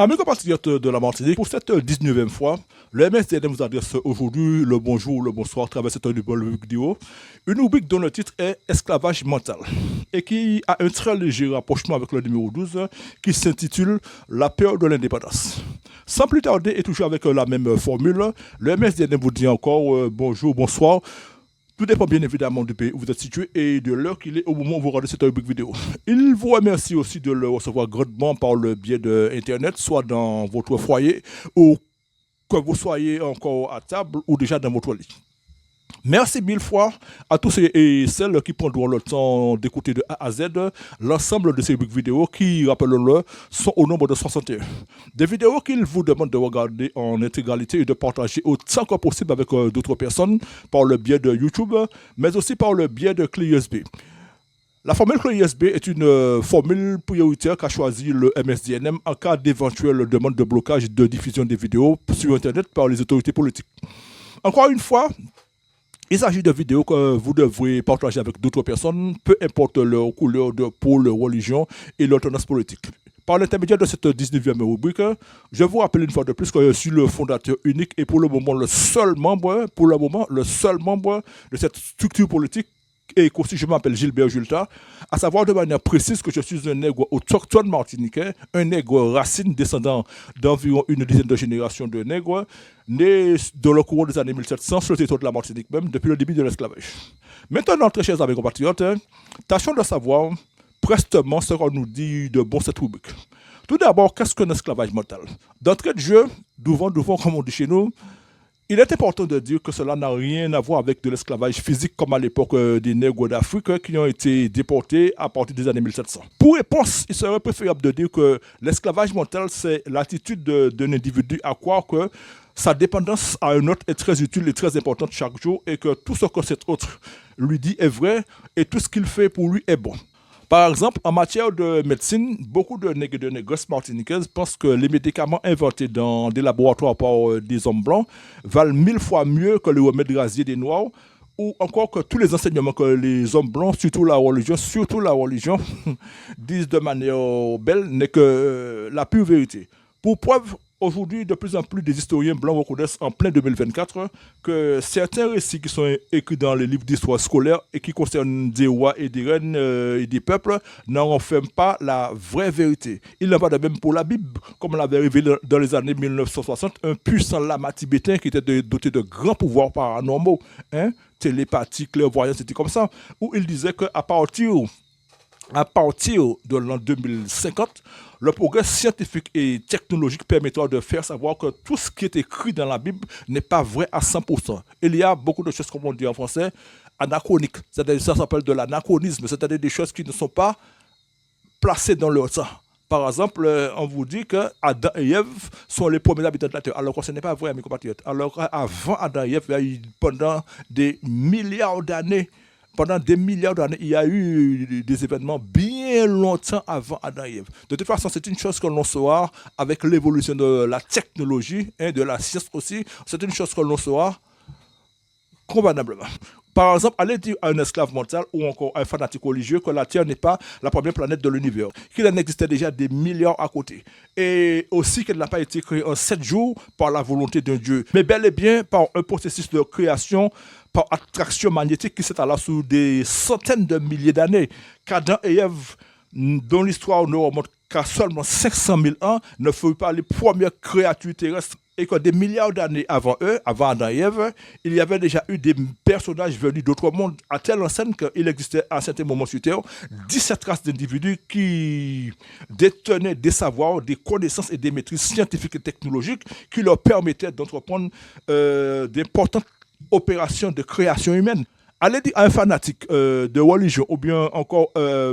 Amis compatriotes de la Martinique, pour cette 19e fois, le MSDN vous adresse aujourd'hui le bonjour, le bonsoir à travers cette nouvelle vidéo. Une rubrique dont le titre est Esclavage mental et qui a un très léger rapprochement avec le numéro 12 qui s'intitule La peur de l'indépendance. Sans plus tarder et toujours avec la même formule, le MSDN vous dit encore bonjour, bonsoir. Tout dépend bien évidemment du pays où vous êtes situé et de l'heure qu'il est au moment où vous regardez cette rubrique vidéo. Il vous remercie aussi de le recevoir grandement par le biais de Internet, soit dans votre foyer ou que vous soyez encore à table ou déjà dans votre lit. Merci mille fois à tous et celles qui prendront le temps d'écouter de A à Z l'ensemble de ces rubriques vidéo qui, rappelons-le, sont au nombre de 61. Des vidéos qu'ils vous demandent de regarder en intégralité et de partager autant que possible avec d'autres personnes par le biais de YouTube, mais aussi par le biais de clé USB. La formule clé USB est une formule prioritaire qu'a choisi le MSDNM en cas d'éventuelle demande de blocage de diffusion des vidéos sur Internet par les autorités politiques. Encore une fois, il s'agit de vidéos que vous devrez partager avec d'autres personnes, peu importe leur couleur de peau, leur religion et leur tendance politique. Par l'intermédiaire de cette 19e rubrique, je vous rappelle une fois de plus que je suis le fondateur unique et pour le moment le seul membre de cette structure politique et qu'aussi je m'appelle Gilbert Julta, à savoir de manière précise que je suis un nègre autochtone martiniquais, un nègre racine descendant d'environ une dizaine de générations de nègres, nés dans le courant des années 1700 sur le territoire de la Martinique même, depuis le début de l'esclavage. Maintenant, très chers amis compatriotes, tâchons de savoir prestement ce qu'on nous dit de bon cette rubrique. Tout d'abord, qu'est-ce qu'un esclavage mental? D'entrée de jeu, devant, comme on dit chez nous, il est important de dire que cela n'a rien à voir avec de l'esclavage physique comme à l'époque des nègres d'Afrique qui ont été déportés à partir des années 1700. Pour réponse, il serait préférable de dire que l'esclavage mental, c'est l'attitude d'un individu à croire que sa dépendance à un autre est très utile et très importante chaque jour et que tout ce que cet autre lui dit est vrai et tout ce qu'il fait pour lui est bon. Par exemple, en matière de médecine, beaucoup de nègres et de négresses martiniquaises pensent que les médicaments inventés dans des laboratoires par des hommes blancs valent 1000 fois mieux que les remèdes rasiers des noirs, ou encore que tous les enseignements que les hommes blancs, surtout la religion, disent de manière belle, n'est que la pure vérité. Pour preuve, aujourd'hui, de plus en plus des historiens blancs reconnaissent en plein 2024 que certains récits qui sont écrits dans les livres d'histoire scolaire et qui concernent des rois et des reines et des peuples n'en renferment pas la vraie vérité. Il n'en va de même pour la Bible, comme l'avait révélé dans les années 1960 un puissant lama tibétain qui était doté de grands pouvoirs paranormaux, télépathie, clairvoyance, c'était comme ça, où il disait qu'à partir de l'an 2050, le progrès scientifique et technologique permettra de faire savoir que tout ce qui est écrit dans la Bible n'est pas vrai à 100%. Il y a beaucoup de choses, comme on dit en français, anachroniques. C'est-à-dire, ça s'appelle de l'anachronisme, c'est-à-dire des choses qui ne sont pas placées dans leur temps. Par exemple, on vous dit que Adam et Ève sont les premiers habitants de la Terre, alors que ce n'est pas vrai, mes compatriotes. Alors qu'avant Adam et Ève, pendant des milliards d'années, il y a eu des événements bien longtemps avant Adam et Ève. De toute façon, c'est une chose que l'on saura avec l'évolution de la technologie, de la science aussi. C'est une chose que l'on saura convenablement. Par exemple, allez dire à un esclave mental ou encore à un fanatique religieux que la Terre n'est pas la première planète de l'univers, qu'il en existait déjà des milliards à côté. Et aussi qu'elle n'a pas été créée en 7 jours par la volonté d'un Dieu, mais bel et bien par un processus de création par attraction magnétique qui s'étala sur des centaines de milliers d'années. Qu'Adam et Ève, dont l'histoire ne remonte qu'à seulement 500 000 ans, ne furent pas les premières créatures terrestres. Et que des milliards d'années avant eux, avant Adam et Ève, il y avait déjà eu des personnages venus d'autres mondes, à telle enseigne qu'il existait à un certain moment sur Terre 17 races d'individus qui détenaient des savoirs, des connaissances et des maîtrises scientifiques et technologiques qui leur permettaient d'entreprendre d'importantes opérations de création humaine. Allez dire à un fanatique de religion ou bien encore à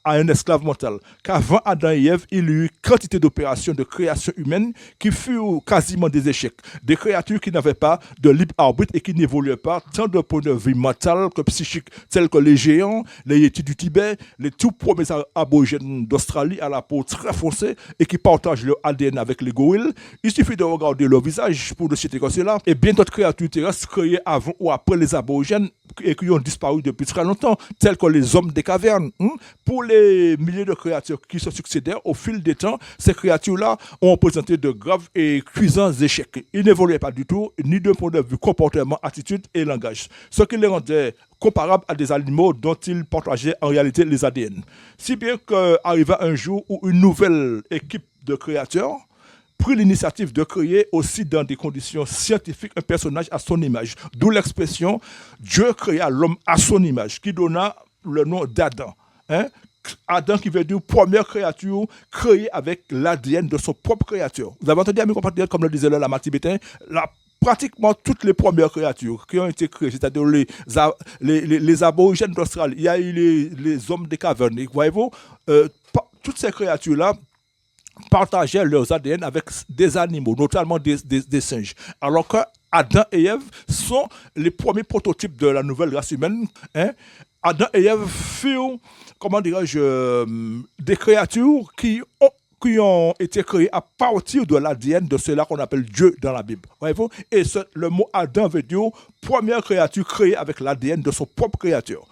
un esclave mental qu'avant Adam et Ève, il y a eu quantité d'opérations de création humaine qui furent quasiment des échecs. Des créatures qui n'avaient pas de libre arbitre et qui n'évoluaient pas tant de point de vue mental que psychique, tels que les géants, les yétis du Tibet, les tout premiers aborigènes d'Australie à la peau très foncée et qui partagent leur ADN avec les gorilles. Il suffit de regarder leur visage pour le citer comme cela. Et bien d'autres créatures terrestres créées avant ou après les aborigènes et qui ont disparu depuis très longtemps, tels que les hommes des cavernes. Pour les milliers de créatures qui se succédèrent au fil des temps, ces créatures-là ont présenté de graves et cuisants échecs. Ils n'évoluaient pas du tout, ni d'un point de vue comportement, attitude et langage, ce qui les rendait comparables à des animaux dont ils partageaient en réalité les ADN. Si bien qu'arriva un jour où une nouvelle équipe de créateurs prit l'initiative de créer aussi dans des conditions scientifiques un personnage à son image. D'où l'expression « Dieu créa l'homme à son image » qui donna le nom d'Adam. Adam qui veut dire première créature créée avec l'ADN de son propre créateur. Vous avez entendu, amis compatriotes, comme le disait la Matibétain, pratiquement toutes les premières créatures qui ont été créées, c'est-à-dire les aborigènes d'Australie, il y a eu les hommes des cavernes, voyez-vous, toutes ces créatures-là partageaient leurs ADN avec des animaux, notamment des singes. Alors que Adam et Ève sont les premiers prototypes de la nouvelle race humaine. Adam et Ève furent, comment dirais-je, des créatures qui ont été créées à partir de l'ADN de cela qu'on appelle Dieu dans la Bible. Voyez-vous? Et le mot Adam veut dire première créature créée avec l'ADN de son propre créateur.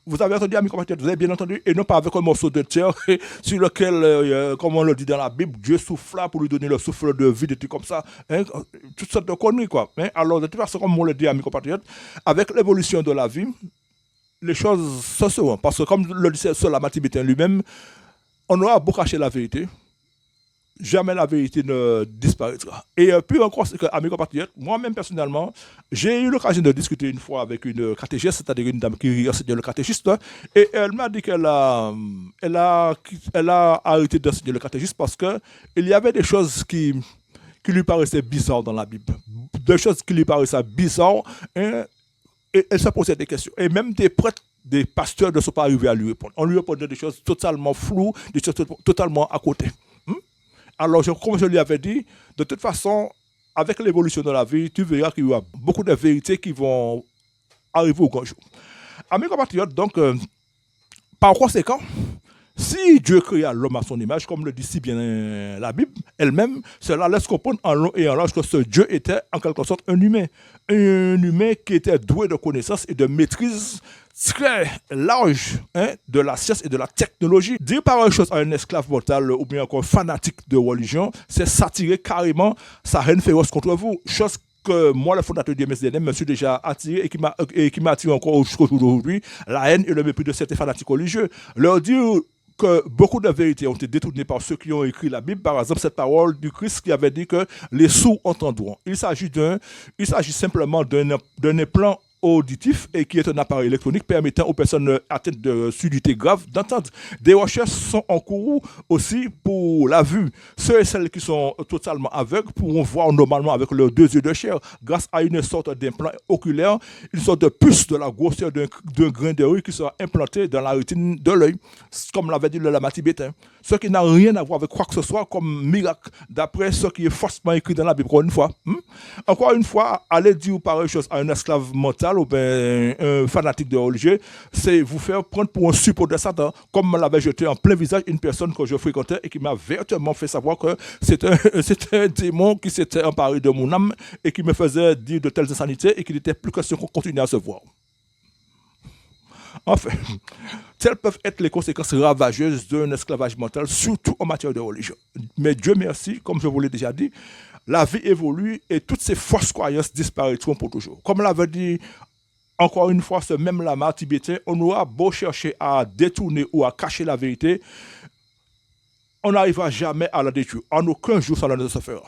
Vous avez entendu, amis compatriotes, vous avez bien entendu, et non pas avec un morceau de terre sur lequel, comme on le dit dans la Bible, Dieu souffla pour lui donner le souffle de vie, des trucs comme ça, toutes sortes de conneries, quoi. Alors, de toute façon, comme on le dit, amis compatriotes, avec l'évolution de la vie, les choses se seront. Parce que, comme le disait Sola Matibétain lui-même, on aura beau cacher la vérité, jamais la vérité ne disparaîtra. Et puis encore, amis compatriotes, moi-même personnellement, j'ai eu l'occasion de discuter une fois avec une catéchiste, c'est-à-dire une dame qui enseignait le catéchiste, et elle m'a dit qu'elle a arrêté d'enseigner le catéchiste parce qu'il y avait des choses qui lui paraissaient bizarres dans la Bible. Des choses qui lui paraissaient bizarres, et elle se posait des questions. Et même des prêtres, des pasteurs ne sont pas arrivés à lui répondre. On lui répondait des choses totalement floues, des choses totalement à côté. Alors, comme je lui avais dit, de toute façon, avec l'évolution de la vie, tu verras qu'il y aura beaucoup de vérités qui vont arriver au grand jour. Amis compatriotes, donc, par conséquent, si Dieu créa l'homme à son image, comme le dit si bien la Bible elle-même, cela laisse comprendre en long et en large que ce Dieu était en quelque sorte un humain qui était doué de connaissances et de maîtrise très large de la science et de la technologie. Dire pareille chose à un esclave mortal ou bien encore fanatique de religion, c'est s'attirer carrément sa haine féroce contre vous. Chose que moi, le fondateur du MSDN, me suis déjà attiré et qui m'a attiré encore jusqu'au jour d'aujourd'hui, la haine et le mépris de certains fanatiques religieux. Leur dire que beaucoup de vérités ont été détournées par ceux qui ont écrit la Bible. Par exemple, cette parole du Christ qui avait dit que les sourds entendront. Il s'agit simplement d'un implant auditif et qui est un appareil électronique permettant aux personnes atteintes de surdité grave d'entendre. Des recherches sont en cours aussi pour la vue. Ceux et celles qui sont totalement aveugles pourront voir normalement avec leurs deux yeux de chair grâce à une sorte d'implant oculaire, une sorte de puce de la grosseur d'un grain de riz qui sera implanté dans la rétine de l'œil, comme l'avait dit le Matibétain. Ce qui n'a rien à voir avec quoi que ce soit comme miracle, d'après ce qui est forcément écrit dans la Bible. Encore une fois, aller dire pareille chose à un esclave mental ou bien un fanatique de religieux, c'est vous faire prendre pour un suppôt de Satan, comme me l'avait jeté en plein visage une personne que je fréquentais et qui m'a vertement fait savoir que c'était un démon qui s'était emparé de mon âme et qui me faisait dire de telles insanités et qu'il n'était plus question qu'on continue à se voir. Enfin, telles peuvent être les conséquences ravageuses d'un esclavage mental, surtout en matière de religion. Mais Dieu merci, comme je vous l'ai déjà dit, la vie évolue et toutes ces fausses croyances disparaîtront pour toujours. Comme l'avait dit encore une fois ce même lama tibétain, on aura beau chercher à détourner ou à cacher la vérité, on n'arrivera jamais à la détruire. En aucun jour, ça ne se fera.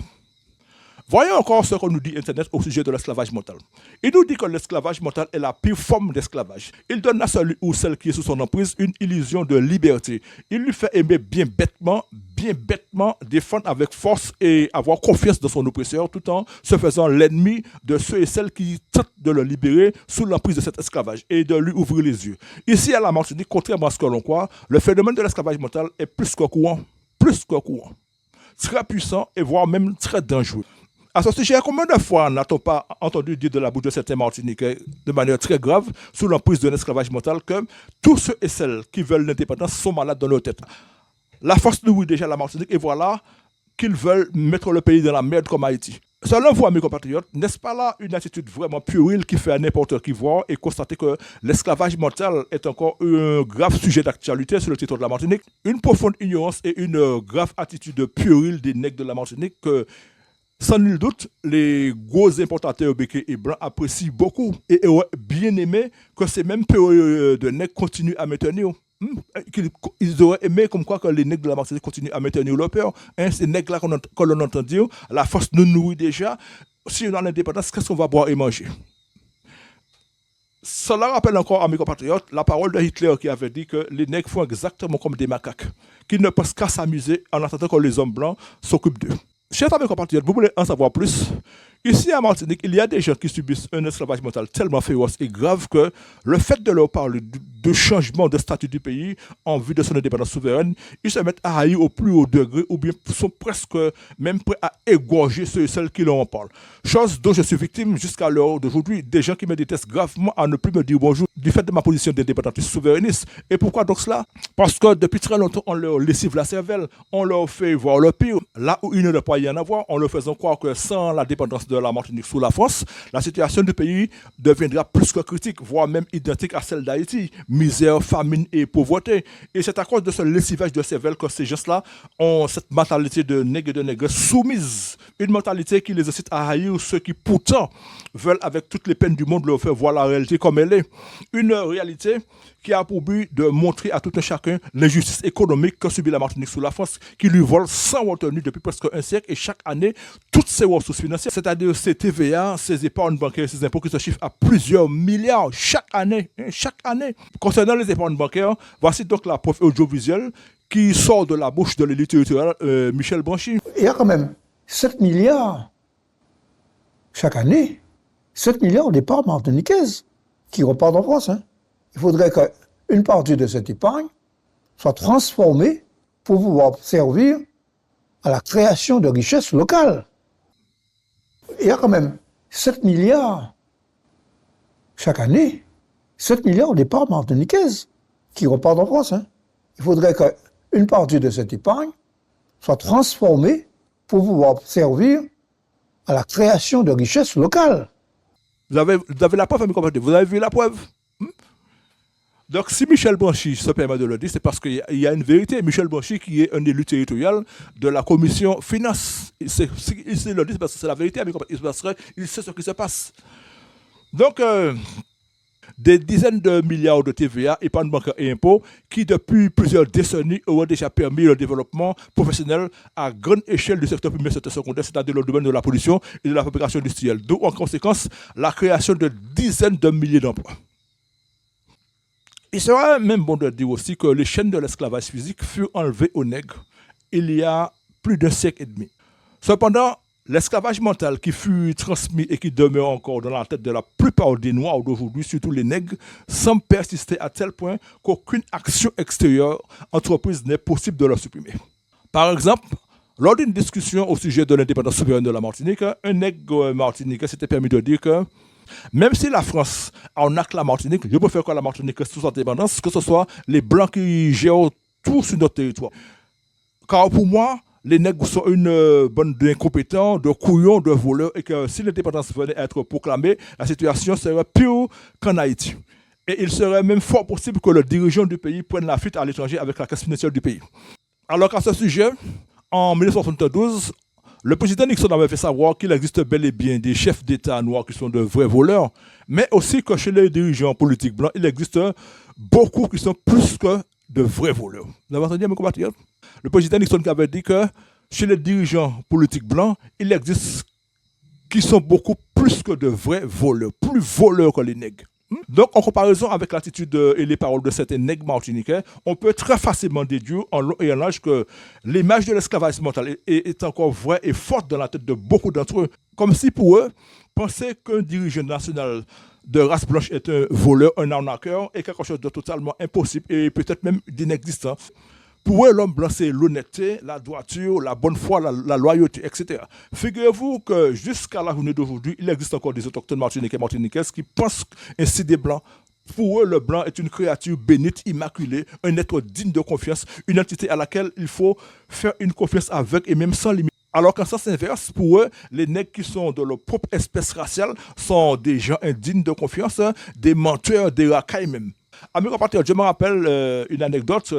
Voyons encore ce qu'on nous dit Internet au sujet de l'esclavage mental. Il nous dit que l'esclavage mental est la pire forme d'esclavage. Il donne à celui ou celle qui est sous son emprise une illusion de liberté. Il lui fait aimer bien bêtement, défendre avec force et avoir confiance dans son oppresseur tout en se faisant l'ennemi de ceux et celles qui tentent de le libérer sous l'emprise de cet esclavage et de lui ouvrir les yeux. Ici à la Martinique, contrairement à ce que l'on croit, le phénomène de l'esclavage mental est plus que courant, très puissant et voire même très dangereux. À ce sujet, combien de fois n'a-t-on pas entendu dire de la bouche de certains Martiniquais de manière très grave, sous l'emprise d'un esclavage mental, que tous ceux et celles qui veulent l'indépendance sont malades dans leur tête. La force nourrit déjà la Martinique et voilà qu'ils veulent mettre le pays dans la merde comme Haïti. Selon vous, mes compatriotes, n'est-ce pas là une attitude vraiment puérile qui fait à n'importe qui voir et constater que l'esclavage mental est encore un grave sujet d'actualité sur le territoire de la Martinique? Une profonde ignorance et une grave attitude puérile des nègres de la Martinique que, sans nul doute, les gros importateurs béquets et blancs apprécient beaucoup et auraient bien aimé que ces mêmes peu de nègres continuent à maintenir. Ils auraient aimé comme quoi que les nègres de la Martinique continuent à maintenir leur peur. Ces nègres-là que l'on entend dire, la force nous nourrit déjà. Si on a l'indépendance, qu'est-ce qu'on va boire et manger? Cela rappelle encore à mes compatriotes la parole de Hitler qui avait dit que les nègres font exactement comme des macaques, qui ne pensent qu'à s'amuser en attendant que les hommes blancs s'occupent d'eux. Chers amis compatriotes, vous voulez en savoir plus? Ici à Martinique, il y a des gens qui subissent un esclavage mental tellement féroce et grave que le fait de leur parler de changement de statut du pays en vue de son indépendance souveraine, ils se mettent à haïr au plus haut degré ou bien sont presque même prêts à égorger ceux et celles qui leur en parlent. Chose dont je suis victime jusqu'à l'heure d'aujourd'hui, des gens qui me détestent gravement à ne plus me dire bonjour du fait de ma position d'indépendantiste souverainiste. Et pourquoi donc cela? Parce que depuis très longtemps, on leur lessive la cervelle, on leur fait voir le pire, là où il ne doit pas y en avoir, en leur faisant croire que sans la dépendance de la Martinique sous la France, la situation du pays deviendra plus que critique, voire même identique à celle d'Haïti. Misère, famine et pauvreté. Et c'est à cause de ce lessivage de cervelle que ces gens-là ont cette mentalité de nègre soumise. Une mentalité qui les incite à haïr ceux qui pourtant veulent avec toutes les peines du monde leur faire voir la réalité comme elle est. Une réalité qui a pour but de montrer à tout un chacun l'injustice économique que subit la Martinique sous la France, qui lui vole sans retenue depuis presque un siècle et chaque année toutes ses ressources financières, c'est-à-dire ses TVA, ses épargnes bancaires, ses impôts qui se chiffrent à plusieurs milliards chaque année. Concernant les épargnes bancaires, voici donc la preuve audiovisuelle qui sort de la bouche de l'élite territoriale Michel Branchi. Il y a quand même 7 milliards chaque année, 7 milliards d'épargne martiniquaise qui repartent en France. Il faudrait qu'une partie de cette épargne soit transformée pour pouvoir servir à la création de richesses locales. Il y a quand même 7 milliards chaque année, 7 milliards d'épargne martiniquaise qui repartent en France. Il faudrait qu'une partie de cette épargne soit transformée pour pouvoir servir à la création de richesses locales. Vous avez la preuve, mes compatriotes, vous avez vu la preuve? Donc, si Michel Branchi se permet de le dire, c'est parce qu'il y a une vérité. Michel Branchi, qui est un élu territorial de la commission finance, il le dit parce que c'est la vérité, parce qu'il sait ce qui se passe. Donc, des dizaines de milliards de TVA, épargne bancaire et impôts, qui depuis plusieurs décennies auraient déjà permis le développement professionnel à grande échelle du secteur primaire et secteur secondaire, c'est-à-dire le domaine de la production et de la fabrication industrielle. D'où, en conséquence, la création de dizaines de milliers d'emplois. Il serait même bon de dire aussi que les chaînes de l'esclavage physique furent enlevées aux nègres il y a plus d'un siècle et demi. Cependant, l'esclavage mental qui fut transmis et qui demeure encore dans la tête de la plupart des Noirs d'aujourd'hui, surtout les nègres, semble persister à tel point qu'aucune action extérieure entreprise n'est possible de le supprimer. Par exemple, lors d'une discussion au sujet de l'indépendance souveraine de la Martinique, un nègre martiniquais s'était permis de dire que même si la France arnaque la Martinique, je préfère que la Martinique reste sous son indépendance, que ce soit les Blancs qui gèrent tout sur notre territoire. Car pour moi, les nègres sont une bande d'incompétents, de couillons, de voleurs, et que si l'indépendance venait à être proclamée, la situation serait pire qu'en Haïti. Et il serait même fort possible que le dirigeant du pays prenne la fuite à l'étranger avec la caisse financière du pays. Alors qu'à ce sujet, en 1972, le président Nixon avait fait savoir qu'il existe bel et bien des chefs d'État noirs qui sont de vrais voleurs, mais aussi que chez les dirigeants politiques blancs, il existe beaucoup qui sont plus que de vrais voleurs. Vous avez entendu, mes compatriotes? Le président Nixon avait dit que chez les dirigeants politiques blancs, il existe qui sont beaucoup plus que de vrais voleurs, plus voleurs que les nègres. Donc, en comparaison avec l'attitude et les paroles de certains nègres martiniquais, on peut très facilement déduire en long et en large que l'image de l'esclavage mental est encore vraie et forte dans la tête de beaucoup d'entre eux. Comme si pour eux, penser qu'un dirigeant national de race blanche est un voleur, un arnaqueur, est quelque chose de totalement impossible et peut-être même d'inexistant. Pour eux, l'homme blanc, c'est l'honnêteté, la droiture, la bonne foi, la loyauté, etc. Figurez-vous que jusqu'à la journée d'aujourd'hui, il existe encore des autochtones martiniquais et martiniquaises qui pensent ainsi des blancs. Pour eux, le blanc est une créature bénite, immaculée, un être digne de confiance, une entité à laquelle il faut faire une confiance aveugle et même sans limite. Alors qu'en sens inverse, pour eux, les nègres qui sont de leur propre espèce raciale sont des gens indignes de confiance, des menteurs, des racailles même. Amis compatriotes, je me rappelle une anecdote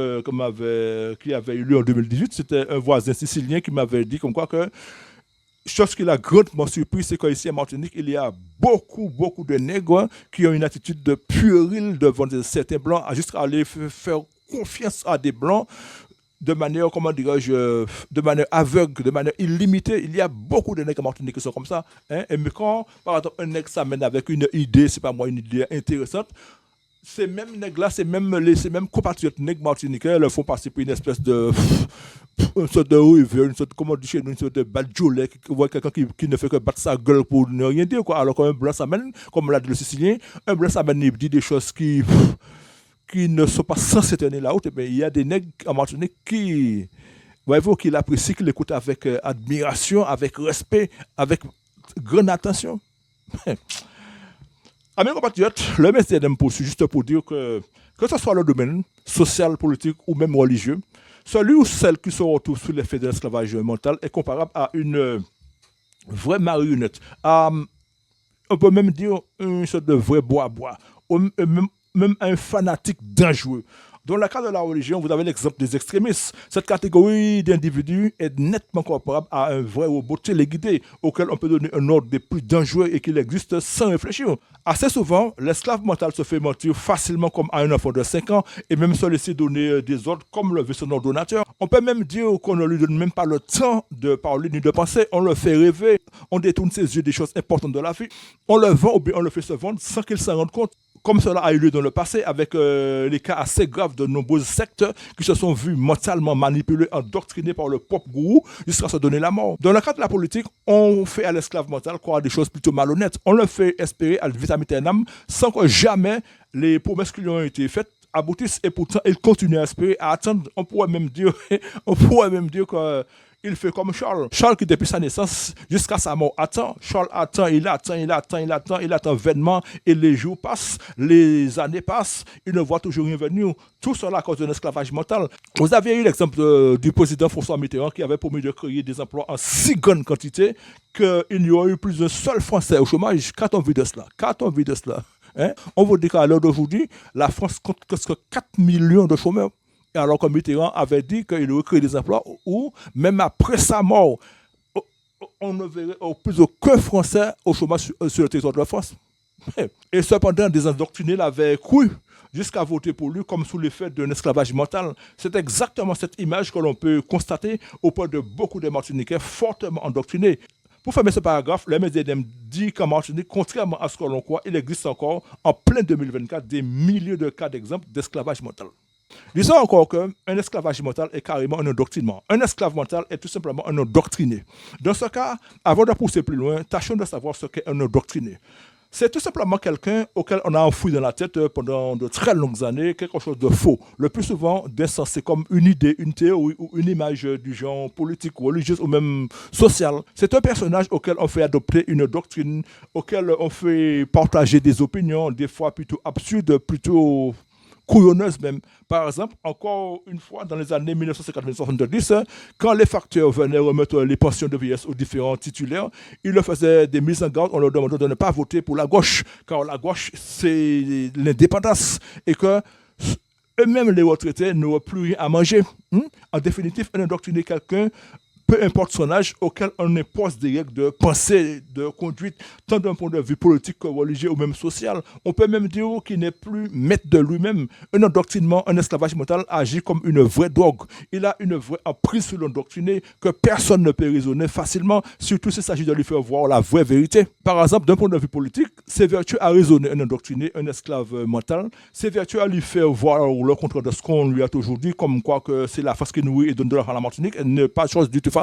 qui avait eu lieu en 2018. C'était un voisin sicilien qui m'avait dit comme quoi que, chose qui l'a grandement surpris, c'est qu'ici à Martinique, il y a beaucoup de nègres qui ont une attitude de puérile devant certains blancs, à juste aller faire confiance à des blancs de manière, comment dirais-je, de manière aveugle, de manière illimitée. Il y a beaucoup de nègres à Martinique qui sont comme ça. Hein? Et mais quand, par exemple, un nègre s'amène avec une idée, c'est pas moi, une idée intéressante, ces mêmes nègres-là, ces mêmes compatriotes nègres martiniquais leur font passer pour une espèce de une sorte de river, une sorte, comment on dit chez nous, une sorte de badjoulet, qui voit quelqu'un qui ne fait que battre sa gueule pour ne rien dire, quoi. Alors qu'un blanc s'amène, comme l'a dit le Sicilien, un blanc s'amène, il dit des choses qui ne sont pas censées tenir la route, mais il y a des nègres en Martinique qui, voyez-vous, qui l'apprécient, qui l'écoutent avec admiration, avec respect, avec grande attention. Amis compatriotes, le message me poursuit juste pour dire que ce soit le domaine social, politique ou même religieux, celui ou celle qui se retrouve sous l'effet de l'esclavage mental est comparable à une vraie marionnette, on peut même dire une sorte de vrai bois-bois, ou même un fanatique dangereux. Dans le cas de la religion, vous avez l'exemple des extrémistes. Cette catégorie d'individus est nettement comparable à un vrai robot téléguidé auquel on peut donner un ordre des plus dangereux et qu'il existe sans réfléchir. Assez souvent, l'esclave mental se fait mentir facilement comme à un enfant de 5 ans et même se laisser donner des ordres comme le veut son ordonnateur. On peut même dire qu'on ne lui donne même pas le temps de parler ni de penser. On le fait rêver, on détourne ses yeux des choses importantes de la vie. On le vend ou bien on le fait se vendre sans qu'il s'en rende compte. Comme cela a eu lieu dans le passé avec les cas assez graves de nombreuses sectes qui se sont vues mentalement manipulées, endoctrinées par le propre gourou jusqu'à se donner la mort. Dans le cas de la politique, on fait à l'esclave mental croire à des choses plutôt malhonnêtes. On le fait espérer à vitam aeternam sans que jamais les promesses qui lui ont été faites aboutissent et pourtant il continue à espérer, à attendre. On pourrait même dire que il fait comme Charles. Charles qui depuis sa naissance jusqu'à sa mort attend. Charles attend, il attend vainement et les jours passent, les années passent, il ne voit toujours rien venir. Tout cela à cause d'un esclavage mental. Vous avez eu l'exemple du président François Mitterrand qui avait promis de créer des emplois en si grande quantité qu'il n'y aurait eu plus d'un seul Français au chômage. Qu'a-t-on vu de cela? Hein? On vous dit qu'à l'heure d'aujourd'hui, la France compte presque 4 millions de chômeurs. Et alors que Mitterrand avait dit qu'il aurait créé des emplois où, même après sa mort, on ne verrait plus aucun Français au chômage sur le territoire de la France. Et cependant, des endoctrinés l'avaient cru jusqu'à voter pour lui comme sous l'effet d'un esclavage mental. C'est exactement cette image que l'on peut constater auprès de beaucoup de Martiniquais fortement endoctrinés. Pour fermer ce paragraphe, le MSDM dit qu'en Martinique, contrairement à ce que l'on croit, il existe encore, en plein 2024, des milliers de cas d'exemples d'esclavage mental. Disons encore qu'un esclavage mental est carrément un endoctrinement. Un esclave mental est tout simplement un endoctriné. Dans ce cas, avant de pousser plus loin, tâchons de savoir ce qu'est un endoctriné. C'est tout simplement quelqu'un auquel on a enfoui dans la tête pendant de très longues années quelque chose de faux, le plus souvent d'insensé, comme une idée, une théorie ou une image du genre politique, religieuse ou même sociale. C'est un personnage auquel on fait adopter une doctrine, auquel on fait partager des opinions, des fois plutôt absurdes, plutôt couillonneuse même. Par exemple, encore une fois, dans les années 1950-1970, quand les facteurs venaient remettre les pensions de vieillesse aux différents titulaires, ils leur faisaient des mises en garde, on leur demandait de ne pas voter pour la gauche, car la gauche, c'est l'indépendance, et que eux-mêmes, les retraités, n'auraient plus rien à manger. En définitive, un endoctriner quelqu'un, peu importe son âge, auquel on impose des règles de pensée, de conduite, tant d'un point de vue politique que religieux ou même social. On peut même dire qu'il n'est plus maître de lui-même. Un endoctrinement, un esclavage mental agit comme une vraie drogue. Il a une vraie emprise sur l'endoctriné que personne ne peut raisonner facilement, surtout s'il s'agit de lui faire voir la vraie vérité. Par exemple, d'un point de vue politique, c'est vertueux à raisonner un endoctriné, un esclave mental. C'est vertueux à lui faire voir le contraire de ce qu'on lui a toujours dit, comme quoi que c'est la face qui nourrit et donne de l'argent à la Martinique, et n'est pas chose du tout facile.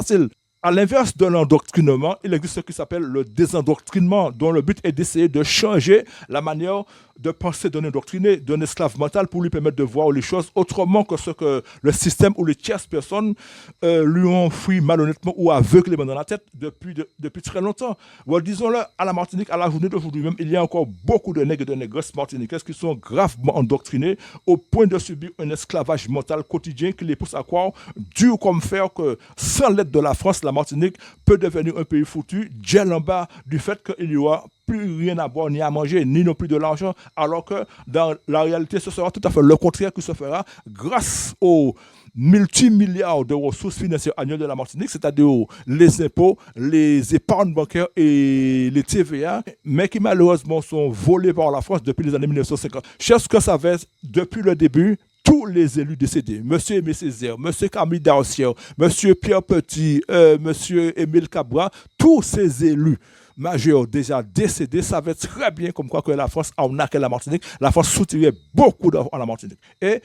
À l'inverse de l'endoctrinement, il existe ce qui s'appelle le désendoctrinement, dont le but est d'essayer de changer la manière de penser d'un endoctriné, d'un esclave mental, pour lui permettre de voir les choses autrement que ce que le système ou les tierces personnes lui ont fouillé malhonnêtement ou aveuglément dans la tête depuis très longtemps. Bon, disons-le, à la Martinique, à la journée d'aujourd'hui même, il y a encore beaucoup de nègres et de négresses martiniquaises qui sont gravement endoctrinés au point de subir un esclavage mental quotidien qui les pousse à croire, dur comme fer, que sans l'aide de la France, la Martinique peut devenir un pays foutu, gel en bas du fait qu'il n'y aura plus rien à boire ni à manger, ni non plus de l'argent, alors que dans la réalité, ce sera tout à fait le contraire qui se fera grâce aux multimilliards de ressources financières annuelles de la Martinique, c'est-à-dire les impôts, les épargnes bancaires et les TVA, mais qui malheureusement sont volés par la France depuis les années 1950. Cherche que ça fait depuis le début. Tous les élus décédés, M. Aimé Césaire, M. Camille Darcière, M. Pierre Petit, M. Émile Cabra, tous ces élus majeurs déjà décédés savaient très bien comme quoi que la France arnaquait la Martinique, la France soutirait beaucoup d'argent à la Martinique. Et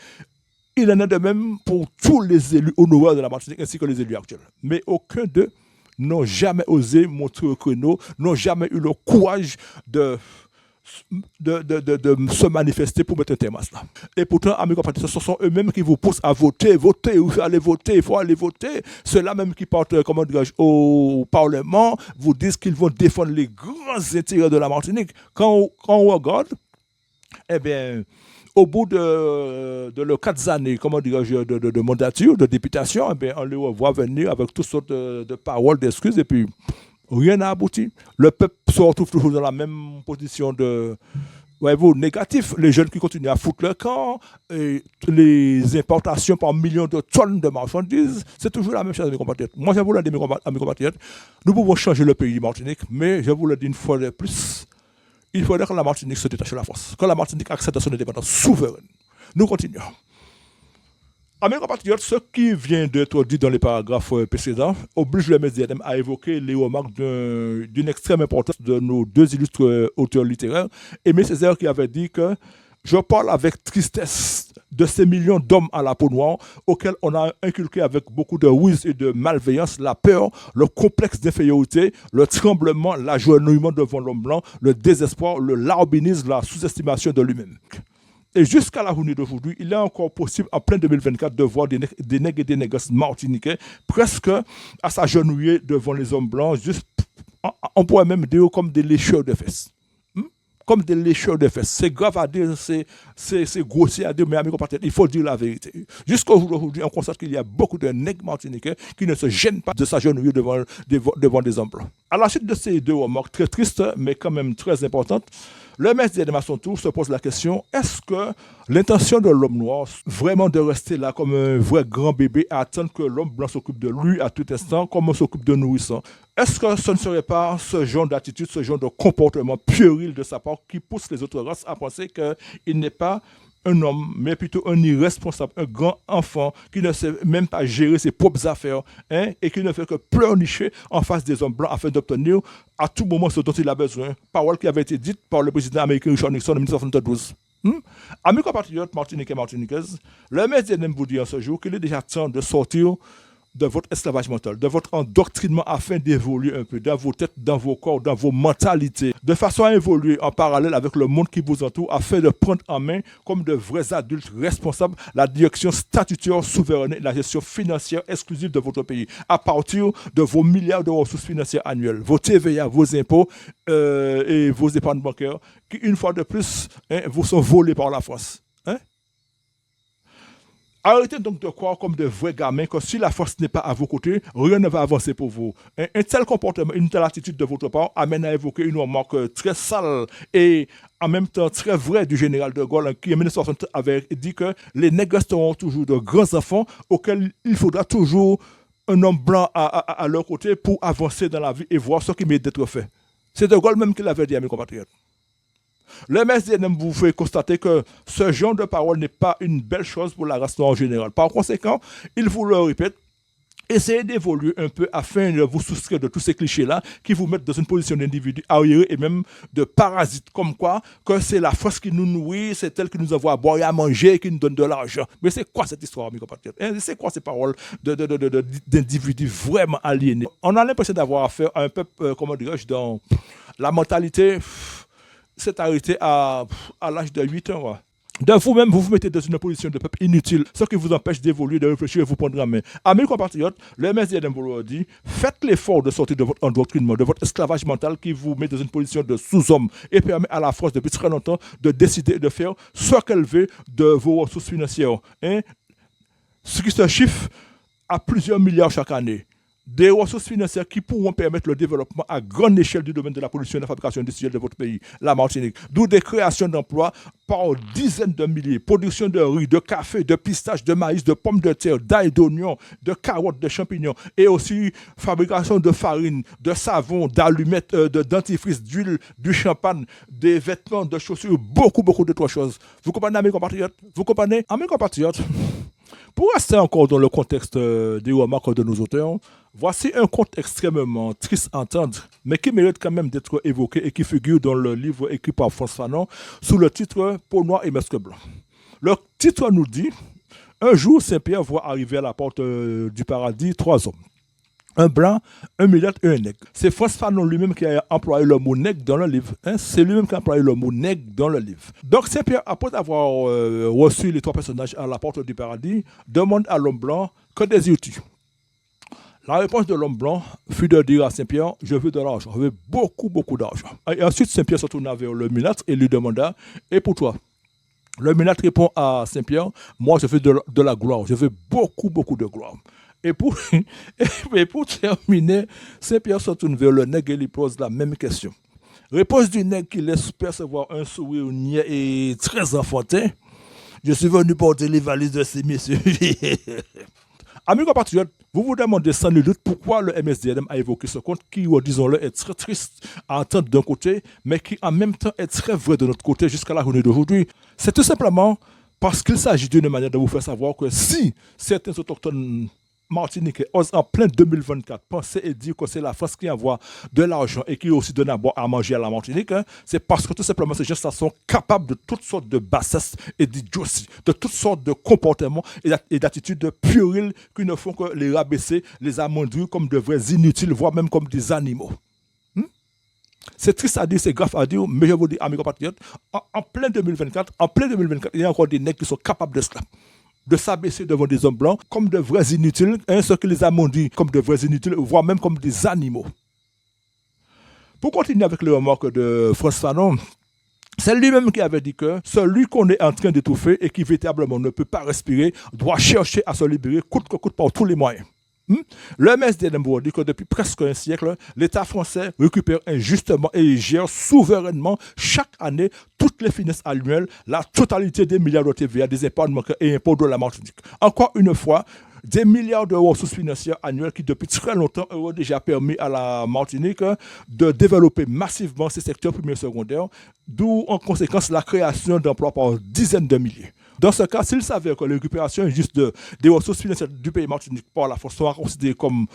il en est de même pour tous les élus honorables de la Martinique ainsi que les élus actuels. Mais aucun d'eux n'ont jamais osé montrer au créneau, n'ont jamais eu le courage de se manifester pour mettre un terme à cela. Et pourtant, amis compatriotes, ce sont eux-mêmes qui vous poussent à voter, il faut aller voter, il faut aller voter. Ceux-là même qui partent, comment dirais-je, au Parlement, vous disent qu'ils vont défendre les grands intérêts de la Martinique. Quand on regarde, eh bien, au bout de leurs 4 années, comment dirais-je, de mandature, de députation, eh bien, on les revoit venir avec toutes sortes de paroles, d'excuses, et puis rien n'a abouti. Le peuple se retrouve toujours dans la même position de, voyez-vous, négatif. Les jeunes qui continuent à foutre leur camp, et les importations par millions de tonnes de marchandises, c'est toujours la même chose, mes compatriotes. Moi, je vous le dis, mes compatriotes, nous pouvons changer le pays Martinique, mais je vous le dis une fois de plus, il faudrait que la Martinique se détache de la France, que la Martinique accepte son indépendance souveraine. Nous continuons. Amis compatriotes, ce qui vient d'être dit dans les paragraphes précédents oblige le MSDNM à évoquer les remarques d'une extrême importance de nos deux illustres auteurs littéraires. Aimé Césaire qui avait dit que je parle avec tristesse de ces millions d'hommes à la peau noire auxquels on a inculqué avec beaucoup de ruse et de malveillance la peur, le complexe d'infériorité, le tremblement, l'agenouillement devant l'homme blanc, le désespoir, le larbinisme, la sous-estimation de lui-même. Et jusqu'à la journée d'aujourd'hui, il est encore possible, en plein 2024, de voir des nègres et des négresses martiniquais presque à s'agenouiller devant les hommes blancs, juste, on pourrait même dire comme des lécheurs de fesses. Comme des lécheurs de fesses. C'est grave à dire, c'est grossier à dire, mais amis compatriotes, il faut dire la vérité. Jusqu'au jour d'aujourd'hui, on constate qu'il y a beaucoup de nègres martiniquais qui ne se gênent pas de s'agenouiller devant des hommes blancs. À la suite de ces deux remarques très tristes, mais quand même très importantes, le MSDNM à son tour se pose la question, est-ce que l'intention de l'homme noir, vraiment de rester là comme un vrai grand bébé à attendre que l'homme blanc s'occupe de lui à tout instant, comme on s'occupe de nourrissant? Est-ce que ce ne serait pas ce genre d'attitude, ce genre de comportement puéril de sa part qui pousse les autres races à penser qu'il n'est pas un homme, mais plutôt un irresponsable, un grand enfant qui ne sait même pas gérer ses propres affaires, et qui ne fait que pleurnicher en face des hommes blancs afin d'obtenir à tout moment ce dont il a besoin. Parole qui avait été dite par le président américain Richard Nixon en 1972. Amis compatriotes martiniquais et martiniquaises, le MSDNM vous dit en ce jour qu'il est déjà temps de sortir de votre esclavage mental, de votre endoctrinement afin d'évoluer un peu dans vos têtes, dans vos corps, dans vos mentalités, de façon à évoluer en parallèle avec le monde qui vous entoure afin de prendre en main, comme de vrais adultes responsables, la direction statutaire souveraine et la gestion financière exclusive de votre pays à partir de vos milliards de ressources financières annuelles, vos TVA, vos impôts et vos épargnes bancaires qui, une fois de plus, vous sont volés par la France. Arrêtez donc de croire comme de vrais gamins que si la force n'est pas à vos côtés, rien ne va avancer pour vous. Un tel comportement, une telle attitude de votre part amène à évoquer une remarque très sale et en même temps très vraie du général de Gaulle qui en 1960 avait dit que les nègres resteront toujours de grands enfants auxquels il faudra toujours un homme blanc à leur côté pour avancer dans la vie et voir ce qui mérite d'être fait. C'est de Gaulle même qui l'avait dit à mes compatriotes. Le MSDNM vous fait constater que ce genre de parole n'est pas une belle chose pour la race noire en général. Par conséquent, il vous le répète, essayez d'évoluer un peu afin de vous soustraire de tous ces clichés-là qui vous mettent dans une position d'individu arriéré et même de parasite, comme quoi que c'est la force qui nous nourrit, c'est elle qui nous envoie à boire et à manger et qui nous donne de l'argent. Mais c'est quoi cette histoire, mes compatriotes? C'est quoi ces paroles d'individus vraiment aliénés? On a l'impression d'avoir affaire à un peuple, comment dirais-je, dans la mentalité s'est arrêté à l'âge de 8 ans. De vous-même, vous vous mettez dans une position de peuple inutile, ce qui vous empêche d'évoluer, de réfléchir et vous prendre en main. Amis compatriotes, le MSDNM vous le dit, faites l'effort de sortir de votre endoctrinement, de votre esclavage mental qui vous met dans une position de sous-homme et permet à la France depuis très longtemps de décider de faire ce qu'elle veut de vos ressources financières. Ce qui se chiffre à plusieurs milliards chaque année. des ressources financières qui pourront permettre le développement à grande échelle du domaine de la production et de la fabrication industrielle de votre pays, la Martinique. D'où des créations d'emplois par dizaines de milliers, production de riz, de café, de pistaches, de maïs, de pommes de terre, d'ail, d'oignons, de carottes, de champignons, et aussi fabrication de farine, de savon, d'allumettes, de dentifrice, d'huile, du champagne, des vêtements, de chaussures, beaucoup d'autres choses. Vous comprenez, mes compatriotes? Vous comprenez, mes compatriotes? Pour rester encore dans le contexte des remarques de nos auteurs, voici un conte extrêmement triste à entendre, mais qui mérite quand même d'être évoqué et qui figure dans le livre écrit par Frantz Fanon sous le titre Peau noire et masque blanc. Le titre nous dit: un jour, Saint-Pierre voit arriver à la porte du paradis 3 hommes. Un blanc, un mulâtre et un nègre. C'est Frantz Fanon lui-même qui a employé le mot nègre dans le livre. C'est lui-même qui a employé le mot nègre dans le livre. Donc Saint-Pierre, après avoir reçu les 3 personnages à la porte du paradis, demande à l'homme blanc: que désires-tu? La réponse de l'homme blanc fut de dire à Saint-Pierre: je veux de l'argent, je veux beaucoup d'argent. Et ensuite Saint-Pierre se tourna vers le mulâtre et lui demanda: et pour toi? Le mulâtre répond à Saint-Pierre: moi je veux de la gloire, je veux beaucoup de gloire. Et pour terminer, Saint-Pierre se tourne vers le nègre et lui pose la même question. Réponse du nègre qui laisse percevoir un sourire niais et très enfantin: je suis venu porter les valises de ces messieurs. Amis compatriotes, vous vous demandez sans nul doute pourquoi le MSDNM a évoqué ce conte qui, disons-le, est très triste à entendre d'un côté, mais qui en même temps est très vrai de notre côté jusqu'à la journée d'aujourd'hui. C'est tout simplement parce qu'il s'agit d'une manière de vous faire savoir que si certains autochtones martiniquais osent en plein 2024 penser et dire que c'est la France qui envoie de l'argent et qui aussi donne à manger à la Martinique, c'est parce que tout simplement ces gens-là sont capables de toutes sortes de bassesses et d'idioties, de toutes sortes de comportements et d'attitudes puériles qui ne font que les rabaisser, les amoindrir comme de vrais inutiles, voire même comme des animaux. C'est triste à dire, c'est grave à dire, mais je vous dis, amis compatriotes, en plein 2024, il y a encore des nègres qui sont capables de cela, de s'abaisser devant des hommes blancs comme de vrais inutiles, ceux qui les ont dit comme de vrais inutiles, voire même comme des animaux. Pour continuer avec les remarques de Frantz Fanon, c'est lui-même qui avait dit que celui qu'on est en train d'étouffer et qui véritablement ne peut pas respirer doit chercher à se libérer coûte que coûte par tous les moyens. Le MSDNM dit que depuis presque un siècle, l'État français récupère injustement et gère souverainement chaque année toutes les finances annuelles, la totalité des milliards de TVA, des impôts et impôts de la Martinique. Encore une fois, des milliards de ressources financières annuelles qui depuis très longtemps ont déjà permis à la Martinique de développer massivement ses secteurs primaires et secondaires, d'où en conséquence la création d'emplois par dizaines de milliers. Dans ce cas, s'il s'avère que la récupération injuste des ressources financières du pays Martinique par la force sera considérée comme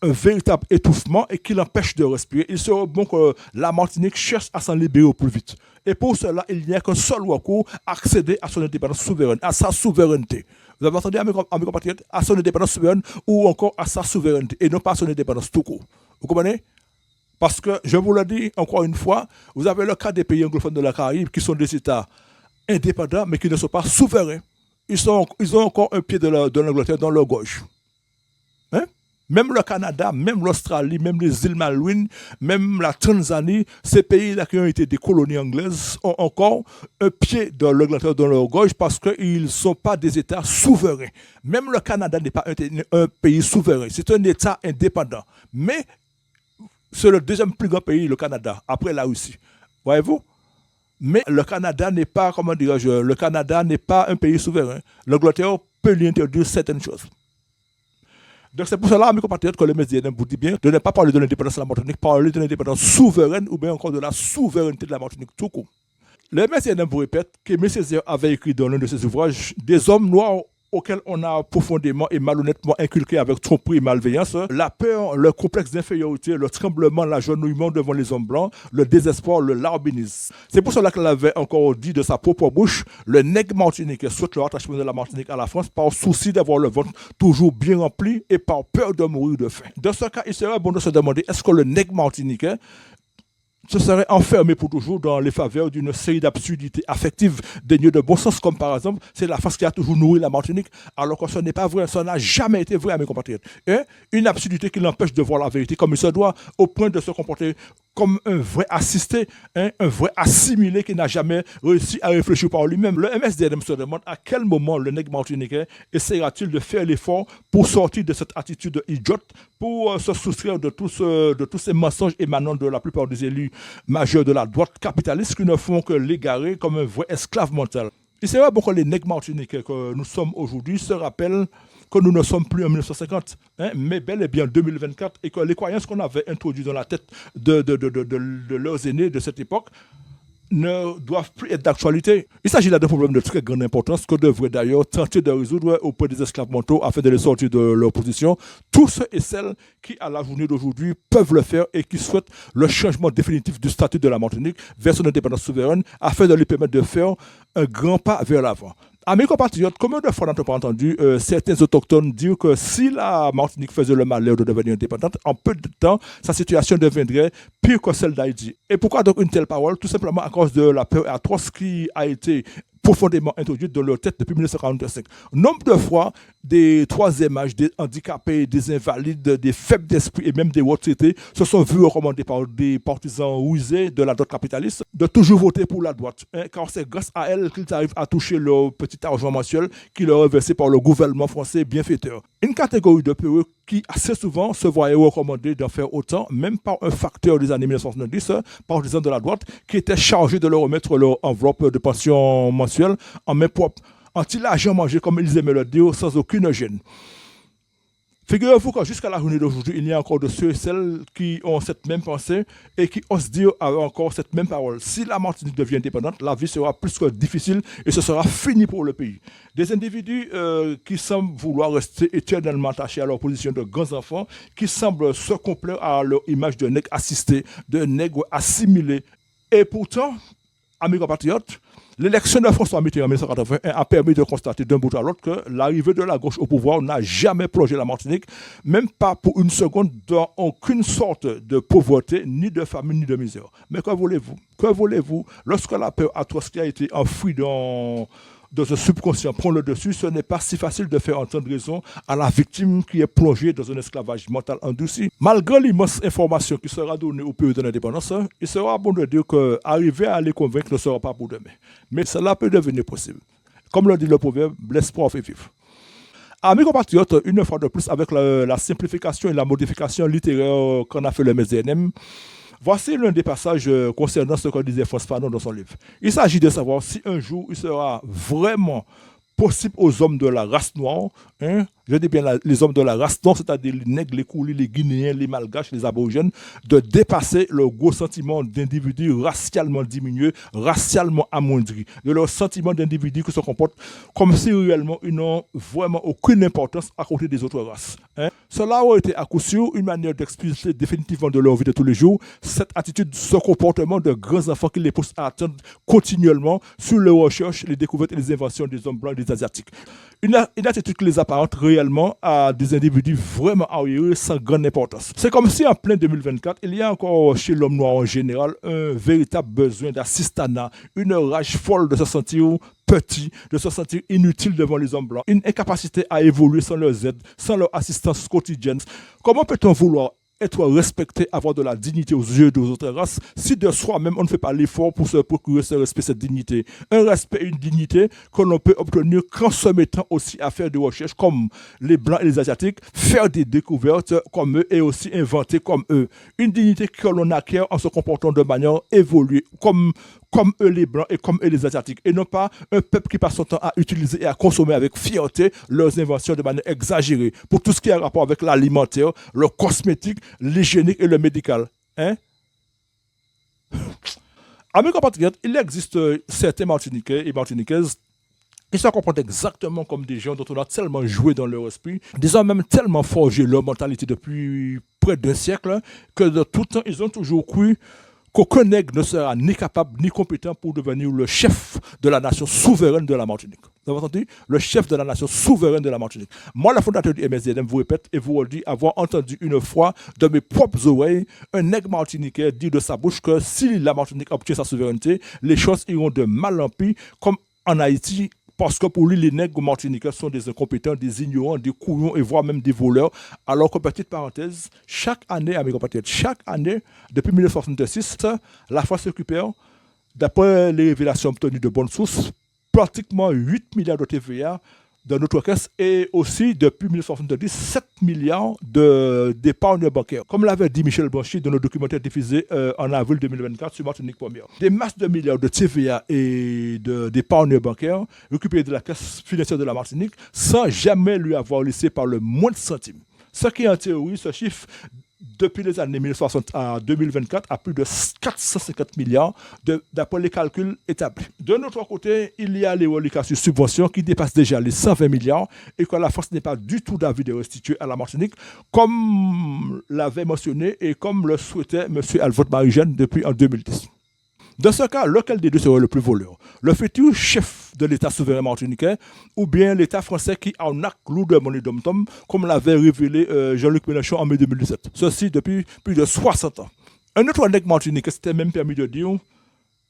un véritable étouffement et qu'il empêche de respirer, il serait bon que la Martinique cherche à s'en libérer au plus vite. Et pour cela, il n'y a qu'un seul recours: accéder à son indépendance souveraine, à sa souveraineté. Vous avez entendu, mes compatriotes, à son indépendance souveraine ou encore à sa souveraineté et non pas à son indépendance tout court. Vous comprenez? Parce que, je vous le dis encore une fois, vous avez le cas des pays anglophones de la Caraïbe qui sont des États indépendants mais qui ne sont pas souverains. Ils ont encore un pied de l'Angleterre dans leur gauche. Hein? Même le Canada, même l'Australie, même les îles Malouines, même la Tanzanie, ces pays-là qui ont été des colonies anglaises ont encore un pied de l'Angleterre dans leur gauche parce qu'ils ne sont pas des États souverains. Même le Canada n'est pas un pays souverain, c'est un État indépendant. Mais c'est le deuxième plus grand pays, le Canada, après la Russie. Voyez-vous? Mais le Canada n'est pas, le Canada n'est pas un pays souverain. L'Angleterre peut lui interdire certaines choses. Donc c'est pour cela, mes compatriotes, que le MSDNM vous dit bien de ne pas parler de l'indépendance de la Martinique, parler de l'indépendance souveraine ou bien encore de la souveraineté de la Martinique tout court. Le MSDNM vous répète qu'Aimé Césaire avait écrit dans l'un de ses ouvrages des hommes noirs auxquels on a profondément et malhonnêtement inculqué avec tromperie et malveillance la peur, le complexe d'infériorité, le tremblement, l'agenouillement devant les hommes blancs, le désespoir, le larbinisme. C'est pour cela qu'elle avait encore dit de sa propre bouche: le nègre martiniquais souhaite le rattachement de la Martinique à la France par souci d'avoir le ventre toujours bien rempli et par peur de mourir de faim. Dans ce cas, il serait bon de se demander: est-ce que le nègre martiniquais se serait enfermé pour toujours dans les faveurs d'une série d'absurdités affectives dénuées de bon sens, comme par exemple, c'est la France qui a toujours nourri la Martinique, alors que ce n'est pas vrai, ça n'a jamais été vrai, à mes compatriotes. Et une absurdité qui l'empêche de voir la vérité comme il se doit, au point de se comporter comme un vrai assisté, un vrai assimilé qui n'a jamais réussi à réfléchir par lui-même. Le MSDM se demande à quel moment le nègre martiniquais essaiera-t-il de faire l'effort pour sortir de cette attitude idiote, pour se soustraire de tous ces mensonges émanant de la plupart des élus majeurs de la droite capitaliste qui ne font que l'égarer comme un vrai esclave mental. Il serait bon que les nègres martiniquais que nous sommes aujourd'hui se rappellent que nous ne sommes plus en 1950, mais bel et bien en 2024, et que les croyances qu'on avait introduites dans la tête de leurs aînés de cette époque ne doivent plus être d'actualité. Il s'agit là d'un problème de très grande importance que devrait d'ailleurs tenter de résoudre auprès des esclaves mentaux afin de les sortir de leur position. Tous ceux et celles qui, à la journée d'aujourd'hui, peuvent le faire et qui souhaitent le changement définitif du statut de la Martinique vers son indépendance souveraine afin de lui permettre de faire un grand pas vers l'avant. Amis compatriotes, combien de fois n'as-tu pas entendu certains autochtones dire que si la Martinique faisait le malheur de devenir indépendante, en peu de temps, sa situation deviendrait pire que celle d'Haïti. Et pourquoi donc une telle parole? Tout simplement à cause de la peur atroce qui a été profondément introduite dans leur tête depuis 1945. Nombre de fois, des troisième âge, des handicapés, des invalides, des faibles d'esprit et même des retraités se sont vus recommander par des partisans rusés de la droite capitaliste de toujours voter pour la droite, car c'est grâce à elle qu'ils arrivent à toucher leur petit argent mensuel qui leur est versé par le gouvernement français bienfaiteur. Une catégorie de peureux qui assez souvent se voyaient recommander d'en faire autant, même par un facteur des années 1970, partisans de la droite, qui était chargé de leur remettre leur enveloppe de pension mensuelle en main propre, anti-l'argent mangé comme ils aimaient le dire, sans aucune gêne. Figurez-vous que jusqu'à la journée d'aujourd'hui, il y a encore de ceux et celles qui ont cette même pensée et qui osent dire encore cette même parole. Si la Martinique devient indépendante, la vie sera plus que difficile et ce sera fini pour le pays. Des individus qui semblent vouloir rester éternellement attachés à leur position de grands enfants, qui semblent se complaire à leur image de nègre assisté, de nègre assimilé. Et pourtant, amis compatriotes, l'élection de François Mitterrand en 1981 a permis de constater d'un bout à l'autre que l'arrivée de la gauche au pouvoir n'a jamais plongé la Martinique, même pas pour une seconde, dans aucune sorte de pauvreté, ni de famine, ni de misère. Mais que voulez-vous? Que voulez-vous? Lorsque la peur atroce qui a été enfouie dans un subconscient prend le dessus, ce n'est pas si facile de faire entendre raison à la victime qui est plongée dans un esclavage mental endurci. Malgré l'immense information qui sera donnée au pays de l'indépendance, il sera bon de dire qu'arriver à les convaincre ne sera pas pour demain. Mais cela peut devenir possible. Comme le dit le proverbe, l'espoir fait vivre. Amis compatriotes, une fois de plus, avec la simplification et la modification littéraire qu'en a fait le MSDNM, voici l'un des passages concernant ce que disait Frantz Fanon dans son livre. Il s'agit de savoir si un jour il sera vraiment possible aux hommes de la race noire, je dis bien les hommes de la race noire, c'est-à-dire les nègres, les coulis, les guinéens, les malgaches, les aborigènes, de dépasser leur gros sentiment d'individus racialement diminués, racialement amoindris, de leur sentiment d'individus qui se comportent comme si réellement ils n'ont vraiment aucune importance à côté des autres races. Cela aurait été à coup sûr une manière d'expulser définitivement de leur vie de tous les jours cette attitude, ce comportement de grands enfants qui les pousse à attendre continuellement sur les recherches, les découvertes et les inventions des hommes blancs et des asiatiques. Une attitude qui les apparente réellement à des individus vraiment arriérés sans grande importance. C'est comme si en plein 2024, il y a encore chez l'homme noir en général un véritable besoin d'assistanat, une rage folle de se sentir petit, de se sentir inutile devant les hommes blancs, une incapacité à évoluer sans leurs aides, sans leur assistance quotidienne. Comment peut-on vouloir être respecté, avoir de la dignité aux yeux des autres races, si de soi-même on ne fait pas l'effort pour se procurer ce respect, cette dignité. Un respect et une dignité que l'on peut obtenir qu'en se mettant aussi à faire des recherches comme les Blancs et les Asiatiques, faire des découvertes comme eux et aussi inventer comme eux. Une dignité que l'on acquiert en se comportant de manière évoluée, comme eux les Blancs et comme eux les Asiatiques, et non pas un peuple qui passe son temps à utiliser et à consommer avec fierté leurs inventions de manière exagérée, pour tout ce qui a rapport avec l'alimentaire, le cosmétique, l'hygiénique et le médical. Amis compatriotes, il existe certains Martiniquais et Martiniquaises qui se comportent exactement comme des gens dont on a tellement joué dans leur esprit, des hommes même tellement forgé leur mentalité depuis près d'un siècle, que de tout temps, ils ont toujours cru qu'aucun nègre ne sera ni capable ni compétent pour devenir le chef de la nation souveraine de la Martinique. Vous avez entendu? Le chef de la nation souveraine de la Martinique. Moi, le fondateur du MSDM, vous répète et vous redis avoir entendu une fois de mes propres oreilles un nègre martiniquais dire de sa bouche que si la Martinique obtient sa souveraineté, les choses iront de mal en pis, comme en Haïti parce que pour lui, les nègres martiniquais sont des incompétents, des ignorants, des couillons et voire même des voleurs. Alors que, petite parenthèse, chaque année, amis compatriotes, chaque année, depuis 1966, la France récupère, d'après les révélations obtenues de bonnes sources, pratiquement 8 milliards de TVA dans notre caisse et aussi depuis 1970, 7 milliards d'épargne bancaire. Comme l'avait dit Michel Blanchy dans le documentaire diffusé en avril 2024 sur Martinique Première. Des masses de milliards de TVA et d'épargne bancaire récupérées de la caisse financière de la Martinique sans jamais lui avoir laissé par le moindre centime. Ce qui en théorie se chiffre depuis les années 1960 à 2024 à plus de 450 milliards d'après les calculs établis. De notre côté, il y a les reliquats sur subventions qui dépassent déjà les 120 milliards et que la France n'est pas du tout d'avis de restituer à la Martinique comme l'avait mentionné et comme le souhaitait M. Alvord Marie-Jeanne depuis en 2010. Dans ce cas, lequel des deux serait le plus voleur? Le futur chef de l'État souverain martiniquais ou bien l'État français qui arnaque lourdement les dom-tom, comme l'avait révélé Jean-Luc Mélenchon en mai 2017. Ceci depuis plus de 60 ans. Un autre nègre martiniquais s'était même permis de dire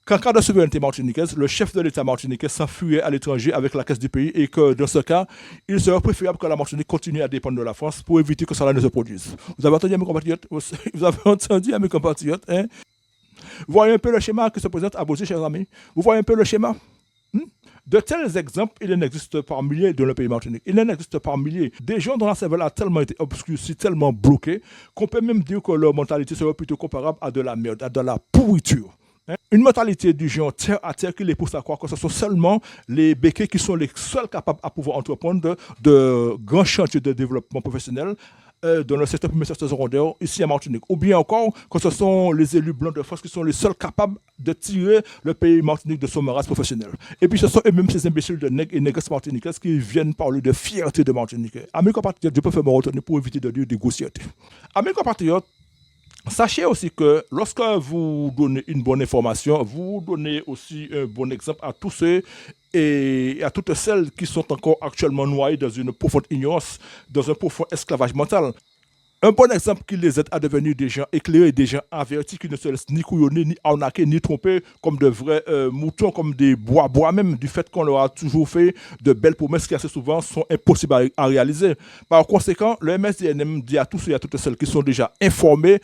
qu'en cas de souveraineté martiniquaise, le chef de l'État martiniquais s'enfuirait à l'étranger avec la caisse du pays et que dans ce cas, il serait préférable que la Martinique continue à dépendre de la France pour éviter que cela ne se produise. Vous avez entendu, mes compatriotes? Vous avez entendu, mes compatriotes, hein? Vous voyez un peu le schéma qui se présente à vos yeux, chers amis. Vous voyez un peu le schéma. De tels exemples, il en existe par milliers dans le pays Martinique. Il en existe par milliers. Des gens dont la cervelle a tellement été obscurcie, tellement bloquée, qu'on peut même dire que leur mentalité serait plutôt comparable à de la merde, à de la pourriture. Une mentalité du genre terre à terre qui les pousse à croire que ce sont seulement les béquets qui sont les seuls capables à pouvoir entreprendre de grands chantiers de développement professionnel dans le secteur primaire secondaire ici à Martinique. Ou bien encore que ce sont les élus blancs de France qui sont les seuls capables de tirer le pays Martinique de son maras professionnel. Et puis ce sont eux-mêmes ces imbéciles de nègres et négresses martiniquaises qui viennent parler de fierté de Martinique. Amis compatriotes, je peux faire me retenir pour éviter de dire des grossièretés. Amis compatriotes, sachez aussi que lorsque vous donnez une bonne information, vous donnez aussi un bon exemple à tous ceux et à toutes celles qui sont encore actuellement noyés dans une profonde ignorance, dans un profond esclavage mental. Un bon exemple qui les aide à devenir des gens éclairés, des gens avertis, qui ne se laissent ni couillonner, ni arnaquer, ni tromper comme de vrais moutons, comme des bois même, du fait qu'on leur a toujours fait de belles promesses qui assez souvent sont impossibles à réaliser. Par conséquent, le MSDNM dit à tous et à toutes celles qui sont déjà informés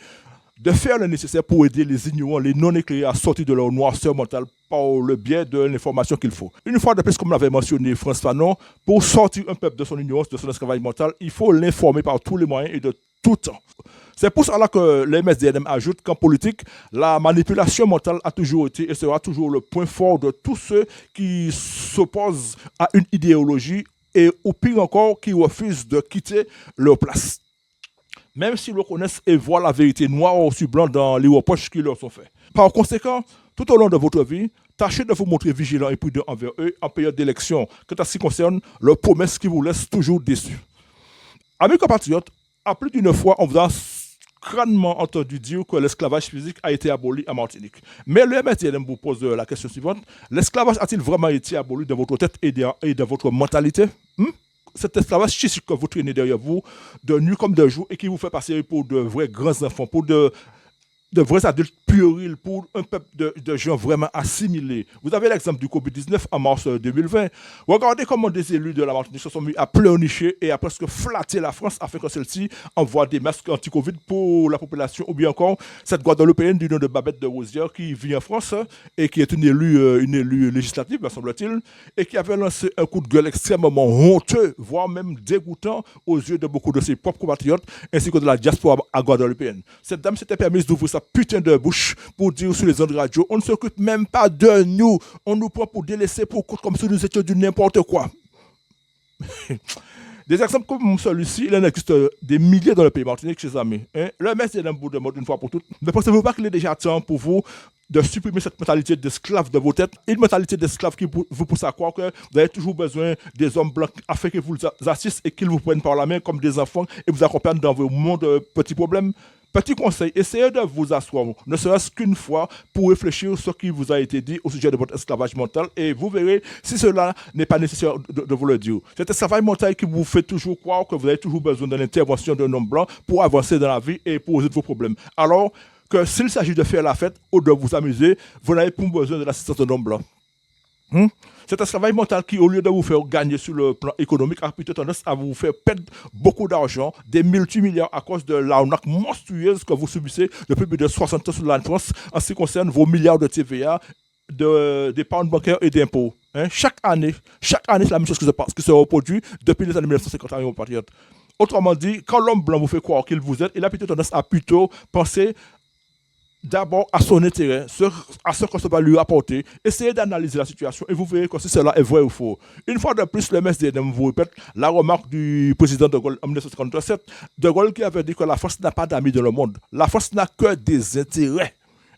de faire le nécessaire pour aider les ignorants, les non-éclairés à sortir de leur noirceur mentale par le biais de l'information qu'il faut. Une fois de plus, comme l'avait mentionné Frantz Fanon, pour sortir un peuple de son ignorance, de son esclavage mental, il faut l'informer par tous les moyens et de tout temps. C'est pour cela que le MSDNM ajoute qu'en politique, la manipulation mentale a toujours été et sera toujours le point fort de tous ceux qui s'opposent à une idéologie et au pire encore, qui refusent de quitter leur place. Même s'ils reconnaissent et voient la vérité noire sur blanc dans les reproches qui leur sont faits. Par conséquent, tout au long de votre vie, tâchez de vous montrer vigilant et prudent envers eux en période d'élection, quant à ce qui concerne leurs promesses qui vous laissent toujours déçus. Amis compatriotes, à plus d'une fois, on vous a crânement entendu dire que l'esclavage physique a été aboli à Martinique. Mais le MSDNM vous pose la question suivante. L'esclavage a-t-il vraiment été aboli dans votre tête et dans votre mentalité? Cet esclavage physique que vous traînez derrière vous, de nuit comme de jour, et qui vous fait passer pour de vrais grands enfants, pour de vrais adultes puérils, pour un peuple de gens vraiment assimilés. Vous avez l'exemple du Covid-19 en mars 2020. Regardez comment des élus de la Martinique se sont mis à pleurnicher et à presque flatter la France afin que celle-ci envoie des masques anti-Covid pour la population, ou bien encore cette Guadeloupéenne du nom de Babette de Rosière qui vit en France et qui est une élue législative, me semble-t-il, et qui avait lancé un coup de gueule extrêmement honteux, voire même dégoûtant aux yeux de beaucoup de ses propres compatriotes ainsi que de la diaspora guadeloupéenne. Cette dame s'était permise d'ouvrir sa putain de bouche pour dire sur les ondes radio, on ne s'occupe même pas de nous, on nous prend pour délaisser pour compte comme si nous étions du n'importe quoi. Des exemples comme celui-ci, il en existe des milliers dans le pays Martinique, chers amis. Le MSDNM vous demande une fois pour toutes, ne pensez-vous pas qu'il est déjà temps pour vous de supprimer cette mentalité d'esclave de vos têtes, une mentalité d'esclave qui vous pousse à croire que vous avez toujours besoin des hommes blancs afin qu'ils vous assistent et qu'ils vous prennent par la main comme des enfants et vous accompagnent dans vos moments de petits problèmes. Petit conseil, essayez de vous asseoir, ne serait-ce qu'une fois, pour réfléchir sur ce qui vous a été dit au sujet de votre esclavage mental et vous verrez si cela n'est pas nécessaire de vous le dire. Cet esclavage mental qui vous fait toujours croire que vous avez toujours besoin de l'intervention d'un homme blanc pour avancer dans la vie et pour résoudre vos problèmes. Alors que s'il s'agit de faire la fête ou de vous amuser, vous n'avez plus besoin de l'assistance d'un homme blanc. Hmm? Cet esclavage mental qui, au lieu de vous faire gagner sur le plan économique, a plutôt tendance à vous faire perdre beaucoup d'argent, des multimilliards à cause de l'arnaque monstrueuse que vous subissez depuis plus de 60 ans sur la France en ce qui concerne vos milliards de TVA, d'épargne bancaire et d'impôts. Hein? Chaque année, c'est la même chose qui se reproduit depuis les années 1950 à patriote. Autrement dit, quand l'homme blanc vous fait croire qu'il vous aide, il a plutôt tendance à plutôt penser d'abord à son intérêt, à ce que ça va lui apporter. Essayez d'analyser la situation et vous verrez que si cela est vrai ou faux. Une fois de plus, le MSDN vous répète la remarque du président de Gaulle en 1957, de Gaulle qui avait dit que la France n'a pas d'amis dans le monde. La France n'a que des intérêts.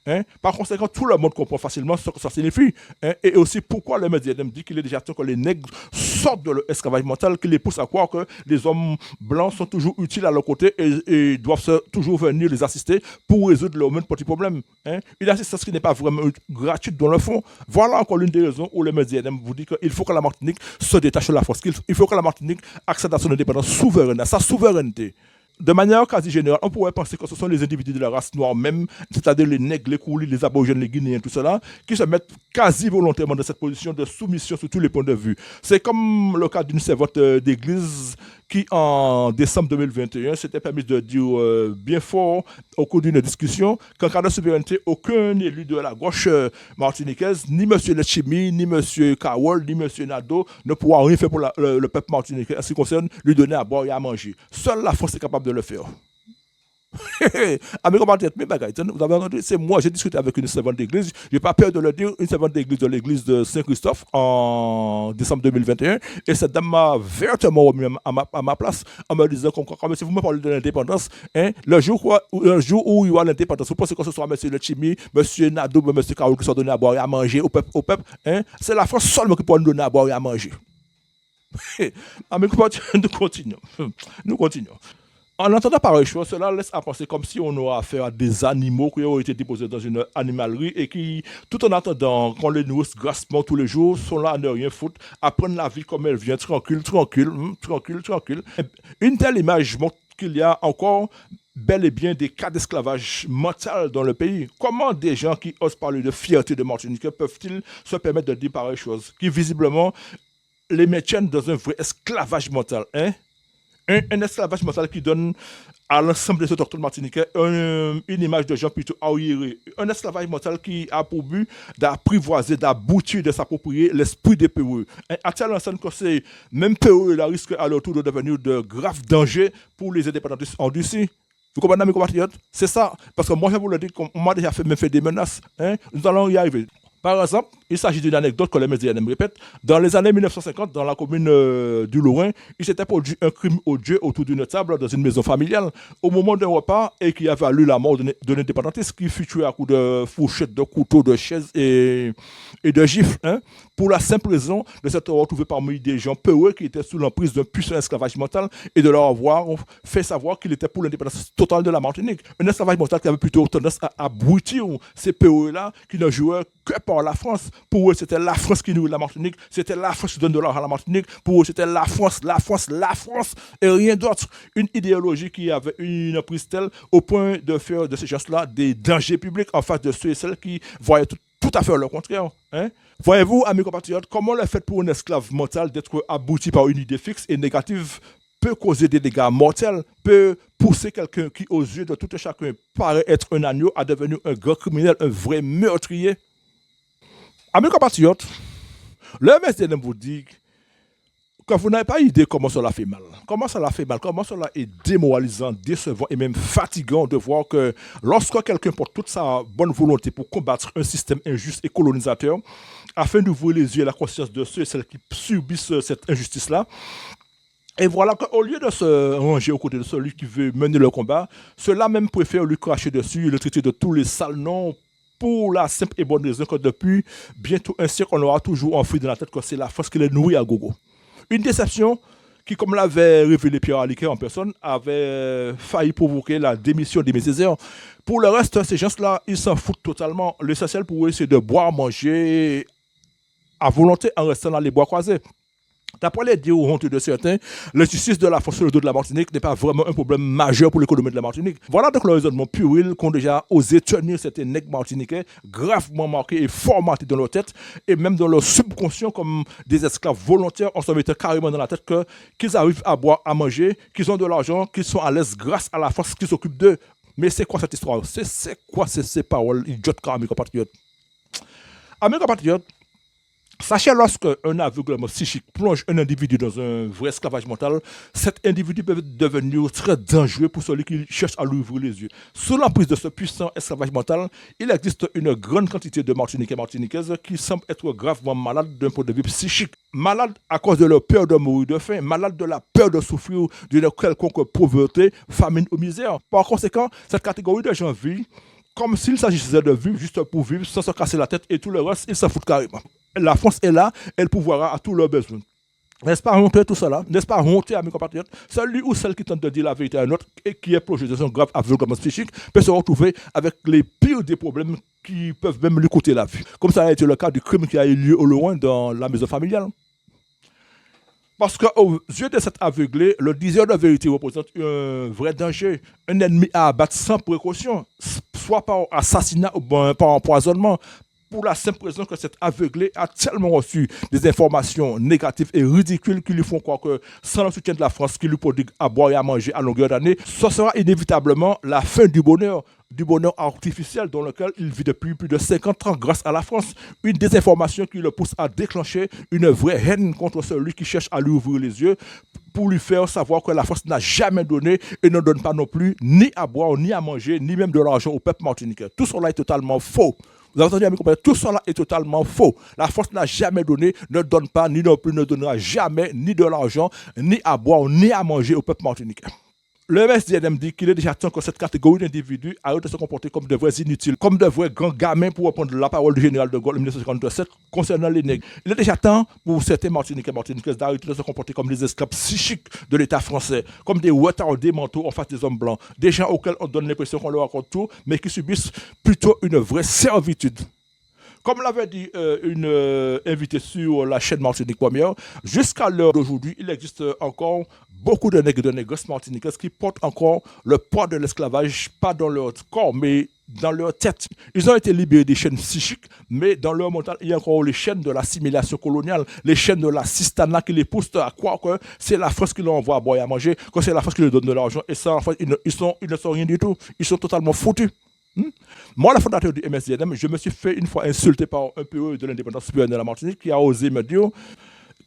Hein? Par conséquent, tout le monde comprend facilement ce que ça signifie. Hein? Et aussi pourquoi le MSDN dit qu'il est déjà temps que les nègres sortent de l'esclavage mental, qui les pousse à croire que les hommes blancs sont toujours utiles à leur côté et doivent toujours venir les assister pour résoudre leurs mêmes petits problèmes. Hein? Une assistance qui n'est pas vraiment gratuite dans le fond. Voilà encore l'une des raisons où le MSDN vous dit qu'il faut que la Martinique se détache de la France, qu'il faut que la Martinique accède à son indépendance souveraine, à sa souveraineté. De manière quasi générale, on pourrait penser que ce sont les individus de la race noire même, c'est-à-dire les nègres, les Koulis, les aborigènes, les Guinéens, tout cela, qui se mettent quasi volontairement dans cette position de soumission sur tous les points de vue. C'est comme le cas d'une servante d'église qui, en décembre 2021, s'était permis de dire bien fort au cours d'une discussion qu'en cas de souveraineté, aucun élu de la gauche martiniquaise, ni M. Letchimi, ni M. Kawol, ni M. Nadeau, ne pourra rien faire pour le peuple martiniquais en ce qui concerne lui donner à boire et à manger. Seule la France est capable de le faire. Amis compatriotes, mes bagailles, vous avez entendu, c'est moi, j'ai discuté avec une servante d'église, je n'ai pas peur de le dire, une servante d'église de l'église de Saint-Christophe en décembre 2021, et cette dame m'a vertement remis à ma place en me disant comme si vous me parlez de l'indépendance, hein, le jour où il y aura l'indépendance, vous pensez que ce soit M. Letchimi, M. Nadeau, M. Kaoul qui sont donnés à boire et à manger au peuple, hein, c'est la France seulement qui pourra nous donner à boire et à manger. Amis compatriotes, nous continuons. En entendant pareille chose, cela laisse à penser comme si on aura affaire à des animaux qui ont été déposés dans une animalerie et qui, tout en attendant qu'on les nourrisse grassement tous les jours, sont là à ne rien foutre, à prendre la vie comme elle vient, tranquille. Une telle image montre qu'il y a encore bel et bien des cas d'esclavage mental dans le pays. Comment des gens qui osent parler de fierté de Martinique peuvent-ils se permettre de dire pareille chose, qui visiblement les maintiennent dans un vrai esclavage mental, hein? Un esclavage mental qui donne à l'ensemble des autochtones martiniquais une image de gens plutôt arriérés. Un esclavage mental qui a pour but d'apprivoiser, d'aboutir, de s'approprier l'esprit des PE. À tel enseigne que ces mêmes PE là risquent à leur tour de devenir de graves dangers pour les indépendantistes endurcis. Vous comprenez, mes compatriotes? C'est ça. Parce que moi, je vous le dis, on m'a déjà fait des menaces. Hein? Nous allons y arriver. Par exemple, il s'agit d'une anecdote que les médias me répètent. Dans les années 1950, dans la commune du Lorrain, il s'était produit un crime odieux autour d'une table dans une maison familiale au moment d'un repas et qui a valu la mort de l'indépendantiste qui fut tué à coups de fourchette, de couteau, de chaise et de gifle. Hein, pour la simple raison de s'être retrouvé parmi des gens peureux qui étaient sous l'emprise d'un puissant esclavage mental et de leur avoir fait savoir qu'il était pour l'indépendance totale de la Martinique. Un esclavage mental qui avait plutôt tendance à abrutir ces peureux-là qui ne jouaient que par la France. Pour eux, c'était la France qui nourrit la Martinique, c'était la France qui donne de l'argent à la Martinique, pour eux, c'était la France, et rien d'autre. Une idéologie qui avait une prise telle au point de faire de ces gens-là des dangers publics en face de ceux et celles qui voyaient tout à fait le contraire. Hein? Voyez-vous, amis compatriotes, comment le fait pour un esclave mental d'être abouti par une idée fixe et négative peut causer des dégâts mortels, peut pousser quelqu'un qui, aux yeux de tout un chacun, paraît être un agneau à devenir un grand criminel, un vrai meurtrier. Amis compatriotes, le MSDN vous dit que vous n'avez pas idée comment cela fait mal. Comment cela est démoralisant, décevant et même fatigant de voir que lorsque quelqu'un porte toute sa bonne volonté pour combattre un système injuste et colonisateur, afin d'ouvrir les yeux et la conscience de ceux et celles qui subissent cette injustice-là, et voilà qu'au lieu de se ranger aux côtés de celui qui veut mener le combat, ceux-là même préfèrent lui cracher dessus et le traiter de tous les sales noms, pour la simple et bonne raison que depuis bientôt un siècle, on aura toujours enfoui dans la tête que c'est la France qui les nourrit à gogo. Une déception qui, comme l'avait révélé Pierre Aliquet en personne, avait failli provoquer la démission des Césaire. Pour le reste, ces gens-là, ils s'en foutent totalement. L'essentiel pour eux, c'est de boire, manger à volonté en restant dans les bois croisés. D'après les dires honteux de certains, l'injustice de la France sur le dos de la Martinique n'est pas vraiment un problème majeur pour l'économie de la Martinique. Voilà donc le raisonnement puéril qu'ont déjà osé tenir certains nègres martiniquais gravement marqués et formatés dans leur tête et même dans leur subconscient comme des esclaves volontaires en se mettant carrément dans la tête qu'ils arrivent à boire, à manger, qu'ils ont de l'argent, qu'ils sont à l'aise grâce à la France qui s'occupe d'eux. Mais c'est quoi cette histoire? C'est quoi ces paroles idiotes, amis compatriotes? Amis compatriotes, sachez, lorsque un aveuglement psychique plonge un individu dans un vrai esclavage mental, cet individu peut devenir très dangereux pour celui qui cherche à lui ouvrir les yeux. Sous l'emprise de ce puissant esclavage mental, il existe une grande quantité de Martiniquais et Martiniquaises qui semblent être gravement malades d'un point de vue psychique. Malades à cause de leur peur de mourir de faim, malades de la peur de souffrir d'une quelconque pauvreté, famine ou misère. Par conséquent, cette catégorie de gens vit comme s'il s'agissait de vivre juste pour vivre sans se casser la tête et tout le reste, ils s'en foutent carrément. La France est là, elle pourvoira à tous leurs besoins. N'est-ce pas honteux tout cela? N'est-ce pas honteux, amis compatriotes? Celui ou celle qui tente de dire la vérité à un autre et qui est plongé dans un grave aveuglement psychique peut se retrouver avec les pires des problèmes qui peuvent même lui coûter la vie. Comme ça a été le cas du crime qui a eu lieu au loin dans la maison familiale. Parce qu'aux yeux de cet aveuglé, le diseur de vérité représente un vrai danger, un ennemi à abattre sans précaution, soit par assassinat ou par empoisonnement, pour la simple raison que cet aveuglé a tellement reçu des informations négatives et ridicules qui lui font croire que sans le soutien de la France qui lui prodigue à boire et à manger à longueur d'année, ce sera inévitablement la fin du bonheur artificiel dans lequel il vit depuis plus de 50 ans grâce à la France. Une désinformation qui le pousse à déclencher une vraie haine contre celui qui cherche à lui ouvrir les yeux pour lui faire savoir que la France n'a jamais donné et ne donne pas non plus ni à boire, ni à manger, ni même de l'argent au peuple martiniquais. Tout cela est totalement faux. Vous avez entendu, amis compatriotes, tout cela est totalement faux. La France n'a jamais donné, ne donne pas, ni non plus ne donnera jamais ni de l'argent, ni à boire, ni à manger au peuple martiniquais. Le MSDNM dit qu'il est déjà temps que cette catégorie d'individus arrête de se comporter comme de vrais inutiles, comme de vrais grands gamins pour reprendre la parole du général de Gaulle en 1957 concernant les nègres. Il est déjà temps pour certains Martiniquais et Martiniquaises d'arrêter de se comporter comme des esclaves psychiques de l'État français, comme des retardés mentaux en face des hommes blancs, des gens auxquels on donne l'impression qu'on leur raconte tout, mais qui subissent plutôt une vraie servitude. Comme l'avait dit une invitée sur la chaîne Martinique Première, jusqu'à l'heure d'aujourd'hui, il existe encore beaucoup de nègres et de négresses martiniquaises qui portent encore le poids de l'esclavage, pas dans leur corps, mais dans leur tête. Ils ont été libérés des chaînes psychiques, mais dans leur mental, il y a encore les chaînes de l'assimilation coloniale, les chaînes de la cistana qui les poussent à croire que c'est la France qui leur envoie à boire et à manger, que c'est la France qui leur donne de l'argent, et ça, en fait, ils ne sont rien du tout. Ils sont totalement foutus. Moi, le fondateur du MSDNM, je me suis fait une fois insulter par un PE de l'indépendance supérieure de la Martinique qui a osé me dire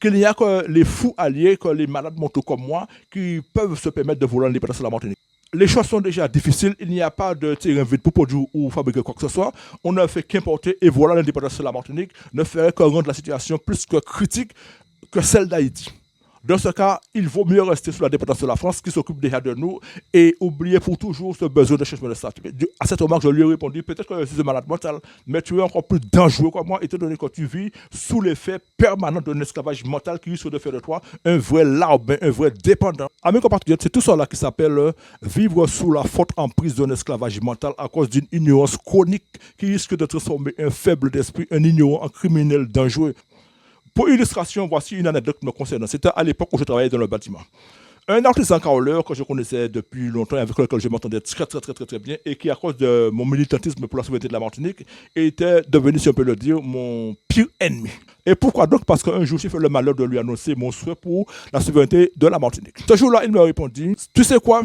qu'il n'y a que les fous alliés, que les malades mentaux comme moi, qui peuvent se permettre de voler l'indépendance de la Martinique. Les choses sont déjà difficiles, il n'y a pas de terrain vide pour produire ou fabriquer quoi que ce soit. On ne fait qu'importer et voilà l'indépendance de la Martinique ne ferait que rendre la situation plus que critique que celle d'Haïti. Dans ce cas, il vaut mieux rester sous la dépendance de la France qui s'occupe déjà de nous et oublier pour toujours ce besoin de changement de statut. À cette remarque, je lui ai répondu, peut-être que je suis un malade mental, mais tu es encore plus dangereux que moi, étant donné que tu vis sous l'effet permanent d'un esclavage mental qui risque de faire de toi un vrai larbin, un vrai dépendant. Amis compatriotes, c'est tout cela qui s'appelle vivre sous la forte emprise d'un esclavage mental à cause d'une ignorance chronique qui risque de transformer un faible d'esprit, un ignorant en criminel dangereux. Pour illustration, voici une anecdote me concernant. C'était à l'époque où je travaillais dans le bâtiment. Un artisan caroleur que je connaissais depuis longtemps, avec lequel je m'entendais très bien, et qui, à cause de mon militantisme pour la souveraineté de la Martinique, était devenu, si on peut le dire, mon pire ennemi. Et pourquoi donc? Parce qu'un jour, j'ai fait le malheur de lui annoncer mon souhait pour la souveraineté de la Martinique. Ce jour-là, il m'a répondu, tu sais quoi?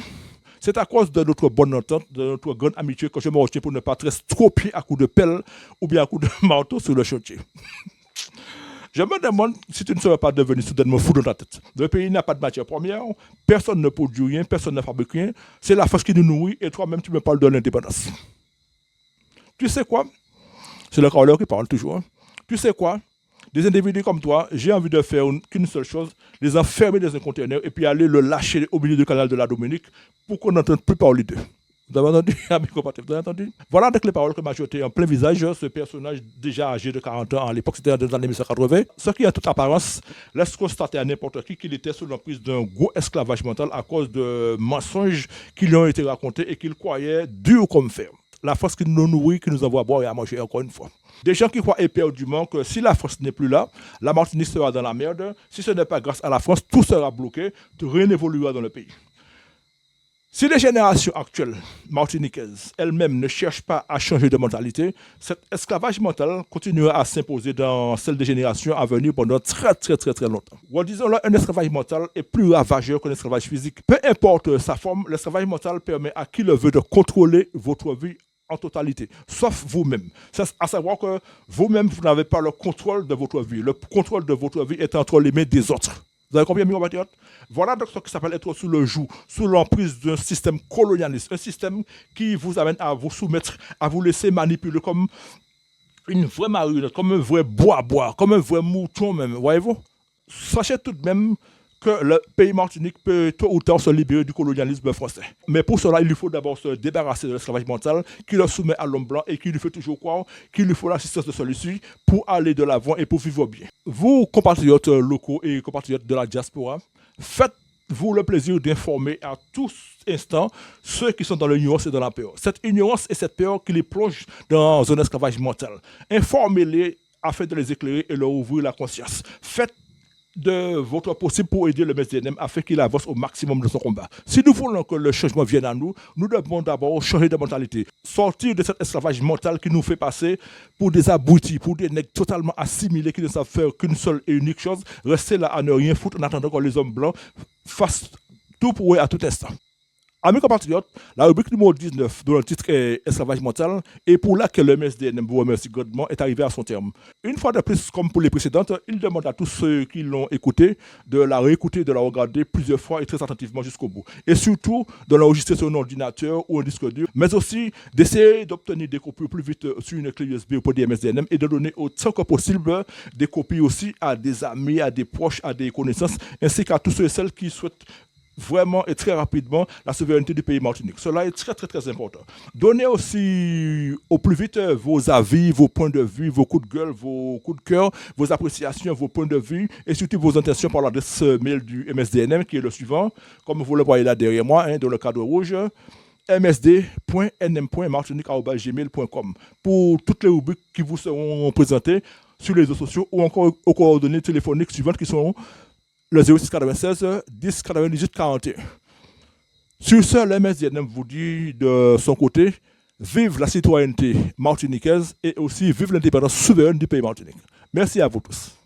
C'est à cause de notre bonne entente, de notre grande amitié que je me retiens pour ne pas être estropié à coups de pelle ou bien à coups de marteau sur le chantier. Je me demande si tu ne serais pas devenu soudainement fou dans ta tête. Le pays n'a pas de matière première, personne ne produit rien, personne ne fabrique rien. C'est la force qui nous nourrit et toi-même tu me parles de l'indépendance. Tu sais quoi? C'est le caroleur qui parle toujours. Hein. Tu sais quoi? Des individus comme toi, j'ai envie de faire qu'une seule chose, les enfermer dans un conteneur et puis aller le lâcher au milieu du canal de la Dominique pour qu'on n'entende plus parler d'eux. Vous avez entendu, amis compatriotes, vous avez entendu? Voilà avec les paroles que m'a jeté en plein visage ce personnage déjà âgé de 40 ans, à l'époque c'était dans les années 1980, ce qui en toute apparence laisse constater à n'importe qui qu'il était sous l'emprise d'un gros esclavage mental à cause de mensonges qui lui ont été racontés et qu'il croyait dur comme fer. La France qui nous nourrit, qui nous envoie à boire et à manger, encore une fois. Des gens qui croient éperdument que si la France n'est plus là, la Martinique sera dans la merde. Si ce n'est pas grâce à la France, tout sera bloqué, rien n'évoluera dans le pays. Si les générations actuelles martiniquaises elles-mêmes ne cherchent pas à changer de mentalité, cet esclavage mental continuera à s'imposer dans celle des générations à venir pendant très longtemps. Ou disons-le, un esclavage mental est plus ravageur qu'un esclavage physique. Peu importe sa forme, l'esclavage mental permet à qui le veut de contrôler votre vie en totalité, sauf vous-même. C'est à savoir que vous-même, vous n'avez pas le contrôle de votre vie. Le contrôle de votre vie est entre les mains des autres. Vous avez compris, mes compatriotes? Voilà donc ce qui s'appelle être sous le joug, sous l'emprise d'un système colonialiste, un système qui vous amène à vous soumettre, à vous laisser manipuler comme une vraie marionnette, comme un vrai bois, comme un vrai mouton même, voyez-vous? Sachez tout de même que le pays Martinique peut tôt ou tard se libérer du colonialisme français. Mais pour cela, il lui faut d'abord se débarrasser de l'esclavage mental qui le soumet à l'homme blanc et qui lui fait toujours croire qu'il lui faut l'assistance de celui-ci pour aller de l'avant et pour vivre bien. Vous, compatriotes locaux et compatriotes de la diaspora, faites-vous le plaisir d'informer à tous instants ceux qui sont dans l'ignorance et dans la peur. Cette ignorance et cette peur qui les plonge dans un esclavage mental. Informez-les afin de les éclairer et leur ouvrir la conscience. Faites de votre possible pour aider le MSDNM afin qu'il avance au maximum de son combat. Si nous voulons que le changement vienne à nous, nous devons d'abord changer de mentalité. Sortir de cet esclavage mental qui nous fait passer pour des abrutis, pour des nègres totalement assimilés qui ne savent faire qu'une seule et unique chose, rester là à ne rien foutre en attendant que les hommes blancs fassent tout pour eux à tout instant. Amis compatriotes, la rubrique numéro 19, dont le titre est Esclavage mental, et pour laquelle le MSDNM vous remercie grandement, est arrivé à son terme. Une fois de plus, comme pour les précédentes, il demande à tous ceux qui l'ont écouté de la réécouter, de la regarder plusieurs fois et très attentivement jusqu'au bout. Et surtout, de l'enregistrer sur un ordinateur ou un disque dur, mais aussi d'essayer d'obtenir des copies plus vite sur une clé USB auprès des MSDNM et de donner autant que possible des copies aussi à des amis, à des proches, à des connaissances, ainsi qu'à tous ceux et celles qui souhaitent vraiment et très rapidement la souveraineté du pays Martinique. Cela est très important. Donnez aussi au plus vite vos avis, vos points de vue, vos coups de gueule, vos coups de cœur, vos appréciations, vos points de vue et surtout vos intentions par l'adresse mail du MSDNM qui est le suivant, comme vous le voyez là derrière moi, dans le cadre rouge, msd.nm.martinique@gmail.com pour toutes les rubriques qui vous seront présentées sur les réseaux sociaux ou encore aux coordonnées téléphoniques suivantes qui sont le 06 96 10 98 41. Sur ce, le MSDNM vous dit de son côté, vive la citoyenneté martiniquaise et aussi vive l'indépendance souveraine du pays Martinique. Merci à vous tous.